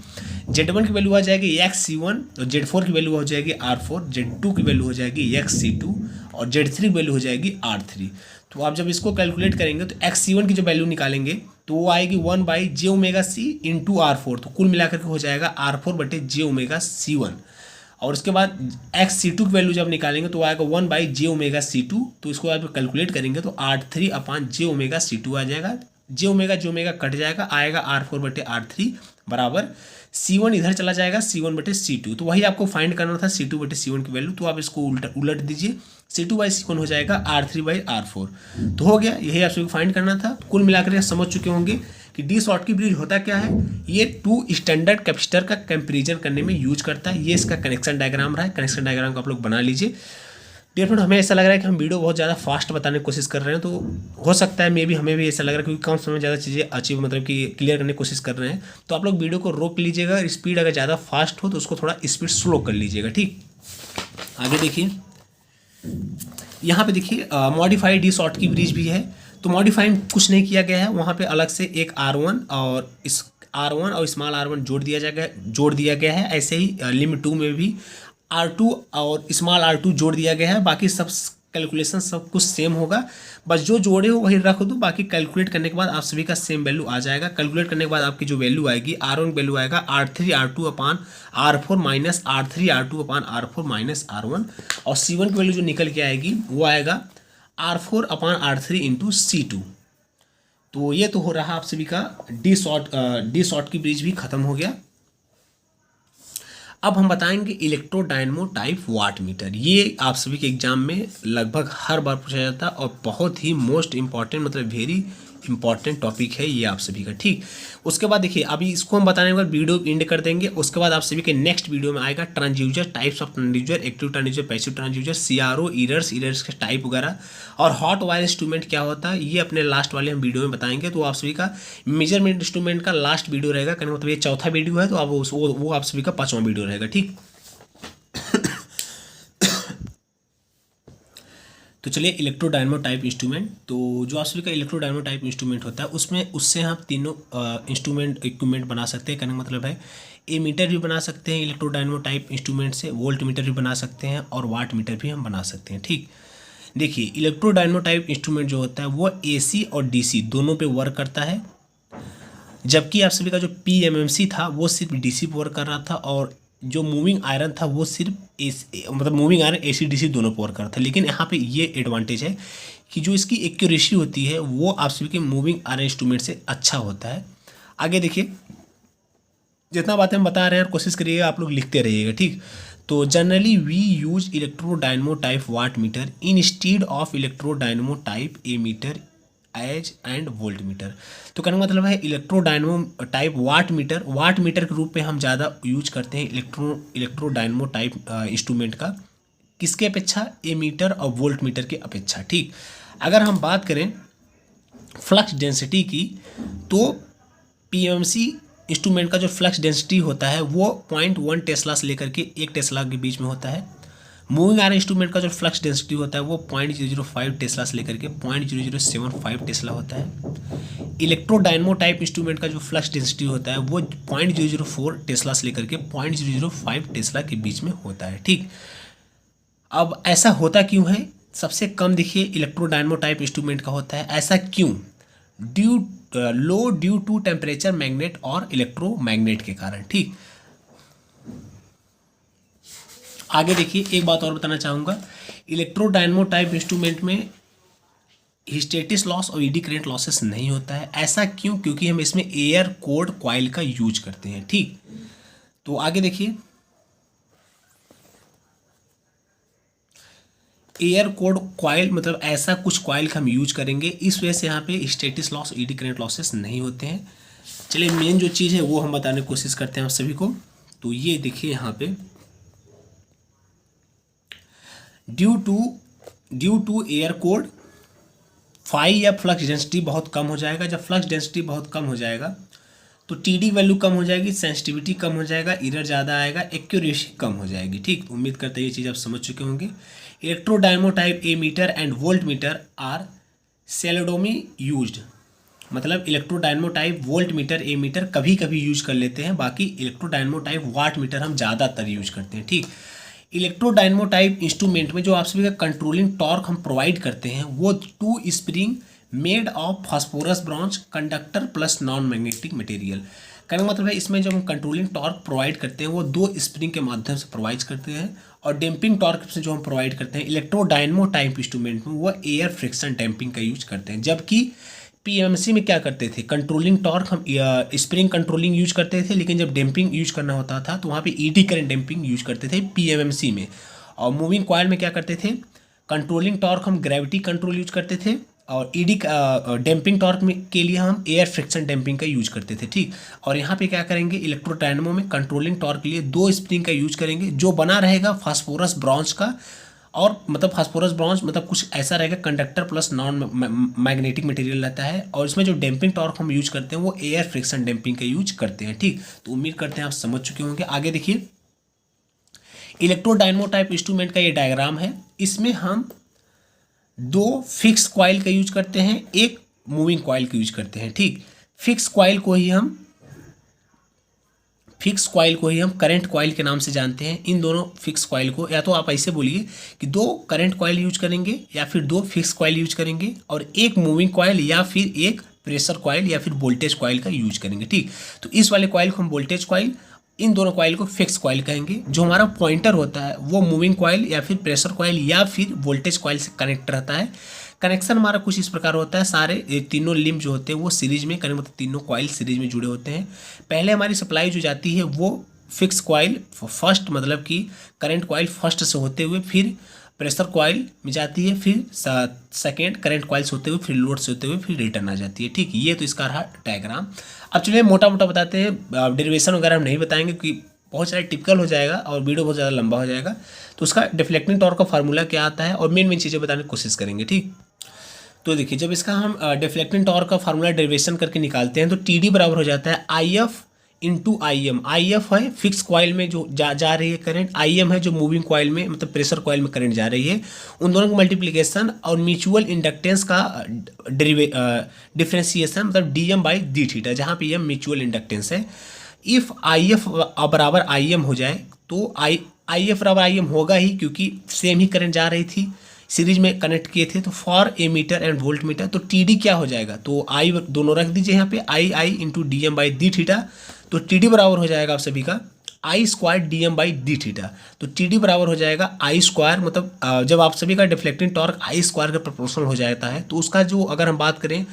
Z1 की वैल्यू आ जाएगी XC1, और Z4 की वैल्यू हो जाएगी R4, Z2 की वैल्यू हो जाएगी XC2, और Z3 की वैल्यू हो जाएगी R3। तो आप जब इसको कैलकुलेट करेंगे तो XC1 की जो वैल्यू निकालेंगे तो वो आएगी 1/j⍵c इंटू R4, तो कुल मिलाकर के हो जाएगा R4/j⍵c1। और उसके बाद XC2 की वैल्यू जब निकालेंगे तो आएगा 1/j⍵c2, तो इसको आप कैलकुलेट करेंगे तो R3/j⍵c2 आ जाएगा। j⍵ कट जाएगा, आएगा R4/R3 बराबर C1 इधर चला जाएगा C1/C2। तो वही आपको फाइंड करना था C2/C1 की वैल्यू, तो आप इसको उलट दीजिए, C2/C1 हो जाएगा R3/R4। तो हो गया, यही आप सभी को फाइंड करना था। कुल मिलाकर समझ चुके होंगे कि डी शॉर्टकी ब्रिज होता क्या है। ये 2 स्टैंडर्ड कैपेसिटर का कंपैरिजन करने में यूज करता है। ये इसका कनेक्शन डायग्राम रहा है, कनेक्शन डायग्राम को आप लोग बना लीजिए। डियर फ्रेंड, हमें ऐसा लग रहा है कि हम वीडियो बहुत ज़्यादा फास्ट बताने की कोशिश कर रहे हैं, तो हो सकता है मे भी हमें भी ऐसा लग रहा है, क्योंकि कम समय में ज़्यादा चीज़ें अचीव मतलब कि क्लियर करने की कोशिश कर रहे हैं। तो आप लोग वीडियो को रोक लीजिएगा, स्पीड अगर ज़्यादा फास्ट हो तो उसको थोड़ा स्पीड स्लो कर लीजिएगा, ठीक। आगे देखिए, यहाँ पे देखिए मॉडिफाइड डी शॉर्टकी ब्रिज भी है। तो मॉडिफाइड कुछ नहीं किया गया है, वहाँ पे अलग से एक R1 और R1 और स्मॉल R1 जोड़ दिया गया है। ऐसे ही लिमिट 2 में भी R2 और स्मॉल R2 जोड़ दिया गया है। बाकी सब कैलकुलेशन सब कुछ सेम होगा, बस जो जोड़े हो वही रख दो, बाकी कैलकुलेट करने के बाद आप सभी का सेम वैल्यू आ जाएगा। कैलकुलेट करने के बाद आपकी जो वैल्यू आएगी, R1 की वैल्यू आएगा R3R2/R4 माइनस R3R2/R4 और C1 की वैल्यू जो निकल के आएगी वो आएगा R4/R3 इंटू C2। तो ये तो हो रहा आप सभी का डी शॉर्ट की ब्रिज भी खत्म हो गया। अब हम बताएंगे इलेक्ट्रोडायनेमो टाइप वाट मीटर। ये आप सभी के एग्जाम में लगभग हर बार पूछा जाता है और बहुत ही मोस्ट इंपॉर्टेंट मतलब वेरी इंपॉर्टेंट टॉपिक है ये आप सभी का, ठीक। उसके बाद देखिए, अभी इसको हम बताने के बाद वीडियो एंड कर देंगे। उसके बाद आप सभी के नेक्स्ट वीडियो में आएगा transducer, types of transducer, active transducer, passive transducer, CRO, errors के टाइप वगैरह, और हॉट वायर इंस्ट्रूमेंट क्या होता है ये अपने लास्ट वाले हम वीडियो में बताएंगे। तो आप सभी का मेजरमेंट इंस्ट्रूमेंट का लास्ट वीडियो रहेगा, कहने मतलब ये चौथा वीडियो है, तो आप वो आप सभी का 5वां वीडियो रहेगा, ठीक। तो चलिए, इलेक्ट्रोडायनेमो टाइप इंस्ट्रूमेंट। तो जो आप सभी का इलेक्ट्रोडायनेमो टाइप इंस्ट्रूमेंट होता है उसमें उससे हम तीनों इंस्ट्रूमेंट इक्विपमेंट बना सकते हैं। कहने का मतलब है एमीटर भी बना सकते हैं इलेक्ट्रोडायनेमो टाइप इंस्ट्रूमेंट से, वोल्ट मीटर भी बना सकते हैं, और वाट मीटर भी हम बना सकते हैं, ठीक। देखिए, इलेक्ट्रोडायनेमो टाइप इंस्ट्रूमेंट जो होता है वो AC और DC दोनों पे वर्क करता है, जबकि आप सभी का जो PMMC था वो सिर्फ DC पे वर्क कर रहा था, और जो मूविंग आयरन था वो सिर्फ मतलब मूविंग आयरन AC DC दोनों पर वर्क कर रहा था। लेकिन यहाँ पे ये एडवांटेज है कि जो इसकी एक्यूरेसी होती है वो आप सभी के मूविंग आयरन इंस्ट्रूमेंट से अच्छा होता है। आगे देखिए, जितना बातें हम बता रहे हैं कोशिश करिएगा आप लोग लिखते रहिएगा, ठीक। तो generally we use electrodynamo type watt meter instead of electrodynamo type ammeter as and volt meter. तो कहने का मतलब है इलेक्ट्रोडायनेमो टाइप वाट मीटर के रूप में हम ज़्यादा यूज करते हैं इलेक्ट्रोडायनेमो टाइप इंस्ट्रूमेंट का, किसके अपेक्षा, एमीटर और वोल्ट मीटर के अपेक्षा, ठीक। अगर हम बात करें फ्लक्स डेंसिटी की, तो PMMC इंस्ट्रूमेंट का जो फ्लक्स डेंसिटी होता है वो 0.1 टेस्ला से लेकर के 1 टेस्ला के बीच में होता है। मूविंग आयरन इंस्ट्रूमेंट का जो फ्लक्स डेंसिटी होता है वो 0.005 टेस्ला से लेकर के 0.0075 टेस्ला होता है। इलेक्ट्रोडायनेमो टाइप इंस्ट्रूमेंट का जो फ्लक्स डेंसिटी होता है वो 0.004 टेस्ला से लेकर के 0.005 टेस्ला के बीच में होता है, ठीक। अब ऐसा होता क्यों है, सबसे कम देखिए इलेक्ट्रोडायनेमो टाइप इंस्ट्रूमेंट का होता है। ऐसा क्यों, ड्यू टू टेम्परेचर मैग्नेट और इलेक्ट्रोमैग्नेट के कारण, ठीक। आगे देखिए, एक बात और बताना चाहूँगा, इलेक्ट्रोडायनेमो टाइप इंस्ट्रूमेंट में हिस्टेरिसिस लॉस और एडी करंट लॉसेस नहीं होता है। ऐसा क्यों, क्योंकि हम इसमें एयर कोर कॉइल का यूज करते हैं, ठीक। तो आगे देखिए, एयर कोड कॉइल मतलब ऐसा कुछ कॉइल का हम यूज करेंगे, इस वजह से यहाँ पे stasis loss, eddy current losses नहीं होते हैं। चलिए मेन जो चीज़ है वो हम बताने की कोशिश करते हैं आप सभी को। तो ये देखिए यहाँ पे due to air cored phi या फ्लक्स डेंसिटी बहुत कम हो जाएगा। जब फ्लक्स डेंसिटी बहुत कम हो जाएगा तो टीडी वैल्यू कम हो जाएगी, सेंसिटिविटी कम हो जाएगा, एरर ज़्यादा आएगा, एक्यूरेसी कम हो जाएगी। ठीक, उम्मीद करते हैं ये चीज़ आप समझ चुके होंगे। Electrodynamo type ammeter and volt meter are seldom used, मतलब electrodynamo type volt meter ammeter कभी कभी यूज कर लेते हैं, बाकी इलेक्ट्रोडायनमो टाइप वाट मीटर हम ज़्यादातर यूज करते हैं। ठीक, इलेक्ट्रोडायनमो टाइप इंस्ट्रूमेंट में जो आप सभी का कंट्रोलिंग टॉर्क हम प्रोवाइड करते हैं वो 2 spring made of phosphorus bronze conductor plus non magnetic material. कहने का मतलब है इसमें जो हम कंट्रोलिंग टॉर्क प्रोवाइड करते हैं वो 2 स्प्रिंग के माध्यम से प्रोवाइड करते हैं, और डैम्पिंग टॉर्क से जो हम प्रोवाइड करते हैं इलेक्ट्रोडायनमो टाइप इंस्ट्रूमेंट में वो एयर फ्रिक्शन डैम्पिंग का यूज करते हैं। जबकि पीएमसी में क्या करते थे, कंट्रोलिंग टॉर्क हम स्प्रिंग कंट्रोलिंग यूज करते थे, लेकिन जब डैम्पिंग यूज करना होता था तो वहाँ पे ईडी करंट डैम्पिंग यूज करते थे पीएमसी में। और मूविंग कॉइल में क्या करते थे, कंट्रोलिंग टॉर्क हम ग्रेविटी कंट्रोल यूज करते थे, और ईडी डैम्पिंग टॉर्क में के लिए हम एयर फ्रिक्शन डैम्पिंग का यूज करते थे। ठीक, और यहाँ पे क्या करेंगे, इलेक्ट्रोडायनमो में कंट्रोलिंग टॉर्क के लिए 2 स्प्रिंग का यूज करेंगे जो बना रहेगा फास्फोरस ब्रॉन्ज का, और मतलब फास्फोरस ब्रॉन्ज मतलब कुछ ऐसा रहेगा conductor plus non magnetic material रहता है, और इसमें जो डैम्पिंग टॉर्क हम यूज करते हैं वो एयर फ्रिक्शन डैम्पिंग का यूज करते हैं। ठीक, तो उम्मीद करते हैं आप समझ चुके होंगे। आगे देखिए, इलेक्ट्रोडायनमो टाइप इंस्ट्रूमेंट का ये डायग्राम है। इसमें हम 2 फिक्स कॉइल का यूज करते हैं, एक मूविंग कॉइल का यूज करते हैं। ठीक, फिक्स कॉइल को ही हम करंट कॉइल के नाम से जानते हैं। इन दोनों फिक्स कॉइल को या तो आप ऐसे बोलिए कि 2 करंट कॉइल यूज करेंगे या फिर 2 फिक्स कॉइल यूज करेंगे, और एक मूविंग कॉइल या फिर एक प्रेशर कॉइल या फिर वोल्टेज कॉइल का यूज करेंगे। ठीक, तो इस वाले कॉइल को हम वोल्टेज कॉइल, इन दोनों कॉइल को फिक्स कॉइल कहेंगे। जो हमारा पॉइंटर होता है वो मूविंग कॉइल या फिर प्रेशर कॉइल या फिर वोल्टेज कॉइल से कनेक्ट रहता है। कनेक्शन हमारा कुछ इस प्रकार होता है, सारे तीनों लिंब जो होते हैं वो सीरीज में मतलब तीनों कॉइल सीरीज में जुड़े होते हैं। पहले हमारी सप्लाई जो जाती है वो फिक्स कॉइल फर्स्ट, मतलब कि करंट कॉइल फर्स्ट से होते हुए फिर प्रेशर कॉइल में जाती है, फिर सेकेंड करंट कॉइल से होते हुए, फिर लोड से होते हुए, फिर रिटर्न आ जाती है। ठीक, ये तो इसका रहा डायग्राम। अब चलिए मोटा मोटा बताते हैं, डेरिवेशन वगैरह हम नहीं बताएंगे क्योंकि बहुत सारा टिपिकल हो जाएगा और वीडियो बहुत ज़्यादा लंबा हो जाएगा। तो उसका डिफ्लेक्टिंग टॉर्क का फार्मूला क्या आता है और मेन चीज़ें बताने की कोशिश करेंगे। ठीक, तो देखिए जब इसका हम डिफ्लेक्टिंग टॉर्क का फार्मूला डेरिवेशन करके निकालते हैं तो टी डी बराबर हो जाता है I F into I am. I F है फिक्स कॉइल में जो जा रही है करंट, आई एम है जो मूविंग कॉइल में मतलब प्रेशर कॉइल में करंट जा रही है, उन दोनों का मल्टीप्लिकेशन और म्यूचुअल इंडक्टेंस का डिफ्रेंसिएशन मतलब D M by D theta, जहाँ पे एम म्यूचुअल इंडक्टेंस है। इफ़ आई एफ बराबर आई एम हो जाए तो आई एफ बराबर आई एम होगा ही, क्योंकि सेम ही करंट जा रही थी, सीरीज में कनेक्ट किए थे। तो for ammeter and volt meter तो टी डी क्या हो जाएगा, तो आई दोनों रख दीजिए यहाँ पे, I into D M by D theta. तो टी डी बराबर हो जाएगा आप सभी का I square D M by D theta. तो टी डी बराबर हो जाएगा आई स्क्वायर, मतलब जब आप सभी का डिफ्लेक्टिंग टॉर्क आई स्क्वायर का प्रोपोर्शनल हो जाता है तो उसका जो अगर हम बात करें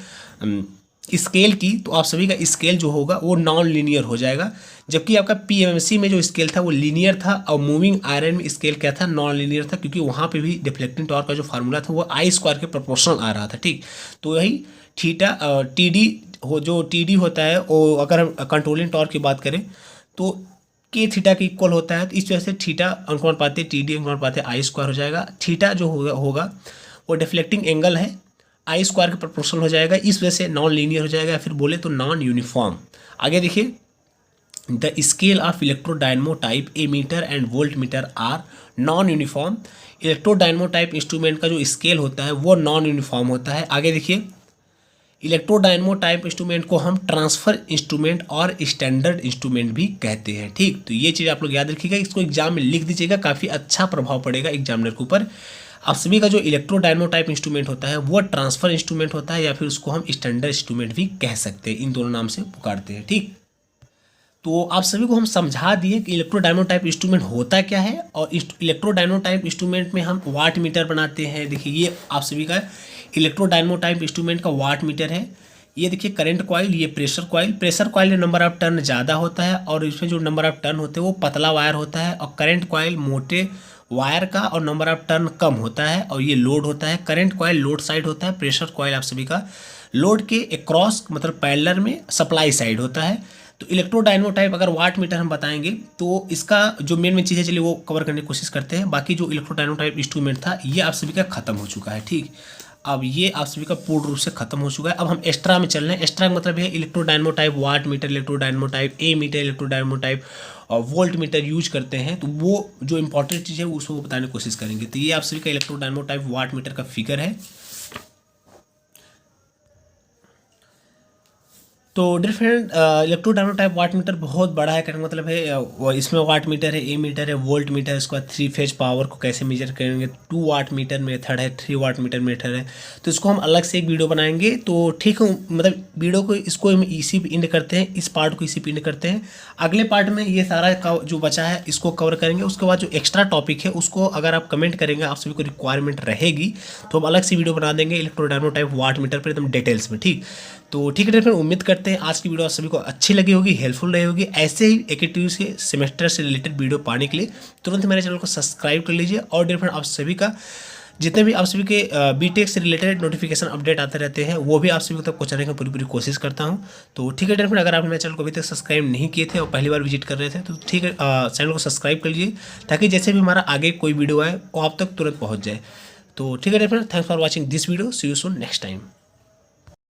स्केल की, तो आप सभी का स्केल जो होगा वो नॉन लीनियर हो जाएगा, जबकि आपका पीएमसी में जो स्केल था वो लीनियर था, और मूविंग आयरन में स्केल क्या था, नॉन लीनियर था, क्योंकि वहाँ पे भी डिफ्लेक्टिंग टॉर्क का जो फार्मूला था वो आई स्क्वायर के प्रोपोर्शनल आ रहा था। ठीक, तो यही थीटा टी डी हो, जो टी डी होता है वो अगर हम कंट्रोलिंग टॉर्क की बात करें तो के थीटा के इक्वल होता है। तो इस वजह से थीटा अनुपात टी डी अनुपात आई स्क्वायर हो जाएगा। थीटा जो होगा वो डिफ्लेक्टिंग एंगल है, आई स्क्वायर के प्रोपोर्शनल हो जाएगा, इस वजह से नॉन लीनियर हो जाएगा, या फिर बोले तो नॉन यूनिफॉर्म। आगे देखिए, the scale of electrodynamo type ammeter and volt meter are non uniform. Electrodynamo type instrument का जो स्केल होता है वो नॉन यूनिफॉर्म होता है। आगे देखिए, इलेक्ट्रोडायनमो टाइप इंस्ट्रूमेंट को हम ट्रांसफर इंस्ट्रूमेंट और स्टैंडर्ड इंस्ट्रूमेंट भी कहते हैं। ठीक, तो ये चीज़ आप लोग याद रखिएगा, इसको एग्जाम में लिख दीजिएगा, काफ़ी अच्छा प्रभाव पड़ेगा एग्जामिनर के ऊपर। आप सभी का जो इलेक्ट्रोडायनमो टाइप इंस्ट्रूमेंट होता है वो ट्रांसफर इंस्ट्रूमेंट होता है, या फिर उसको हम स्टैंडर्ड इंस्ट्रूमेंट भी कह सकते हैं, इन दोनों नाम से पुकारते हैं। ठीक, तो आप सभी को हम समझा दिए कि इलेक्ट्रोडायनमो टाइप इंस्ट्रूमेंट होता क्या है, और इलेक्ट्रोडायनमो टाइप इंस्ट्रूमेंट में हम वाट मीटर बनाते हैं। देखिए ये आप सभी का इलेक्ट्रोडायनमो टाइप इंस्ट्रूमेंट का वाट मीटर है। ये देखिए करंट कॉइल, ये प्रेशर कॉइल। प्रेशर कॉइल में नंबर ऑफ टर्न ज़्यादा होता है और इसमें जो नंबर ऑफ टर्न होते हैं वो पतला वायर होता है, और करंट कॉइल मोटे वायर का और नंबर ऑफ टर्न कम होता है और ये लोड होता है। करंट कॉइल लोड साइड होता है, प्रेशर कॉइल आप सभी का लोड के अक्रॉस मतलब पैरेलल में सप्लाई साइड होता है। तो इलेक्ट्रोडायनेमो टाइप अगर वाट मीटर हम बताएंगे तो इसका जो मेन चीज़ है चलिए वो कवर करने की कोशिश करते हैं। बाकी जो इलेक्ट्रोडायनेमो टाइप इंस्ट्रूमेंट था ये आप सभी का खत्म हो चुका है, ठीक। अब ये आप सभी का पूर्ण रूप से खत्म हो चुका है। अब हम एक्स्ट्रा में चल रहे हैं। एक्स्ट्रा का मतलब है electrodynamo type watt meter, electrodynamo type ammeter, electrodynamo type और वोल्ट मीटर यूज करते हैं। तो वो जो इंपॉर्टेंट चीज़ है उसको बताने की कोशिश करेंगे। तो ये आप सभी का इलेक्ट्रोडायनेमो टाइप वाट मीटर का फिगर है। तो डिफरेंट इलेक्ट्रोडायनेमो टाइप वाट मीटर बहुत बड़ा है, कहने का मतलब है इसमें वाट मीटर है, ए मीटर है, वोल्ट मीटर है, उसके बाद 3 फेज पावर को कैसे मेजर करेंगे, 2 वाट मीटर मेथड है, 3 वाट मीटर मेथड है। तो इसको हम अलग से एक वीडियो बनाएंगे। तो ठीक है, मतलब वीडियो को इसको हम इसी पे एंड करते हैं, इस पार्ट को इसी पे एंड करते हैं। अगले पार्ट में ये सारा जो बचा है इसको कवर करेंगे। उसके बाद जो एक्स्ट्रा टॉपिक है उसको अगर आप कमेंट करेंगे, आप सभी को रिक्वायरमेंट रहेगी तो हम अलग से वीडियो बना देंगे इलेक्ट्रोडायनेमो टाइप वाट मीटर पर एकदम डिटेल्स में, ठीक। तो ठीक है फ्रेंड, उम्मीद करते हैं आज की वीडियो आप सभी को अच्छी लगी होगी, हेल्पफुल रही होगी। ऐसे ही एकेटिव्स के सेमेस्टर से रिलेटेड वीडियो पाने के लिए तुरंत मेरे चैनल को सब्सक्राइब कर लीजिए। और डियर फ्रेंड, आप सभी का जितने भी आप सभी के बीटेक से रिलेटेड नोटिफिकेशन अपडेट आते रहते हैं वो भी आप सभी तक पहुंचाने की पूरी कोशिश करता हूं। तो ठीक है डियर फ्रेंड, अगर आपने मेरे चैनल को अभी तक सब्सक्राइब नहीं किए थे और पहली बार विजिट कर रहे थे तो ठीक है चैनल को सब्सक्राइब कर लीजिए ताकि जैसे भी हमारा आगे कोई वीडियो आए वो आप तक तुरंत पहुँच जाए। तो ठीक है dear friend, thanks for watching this video, see you soon next time.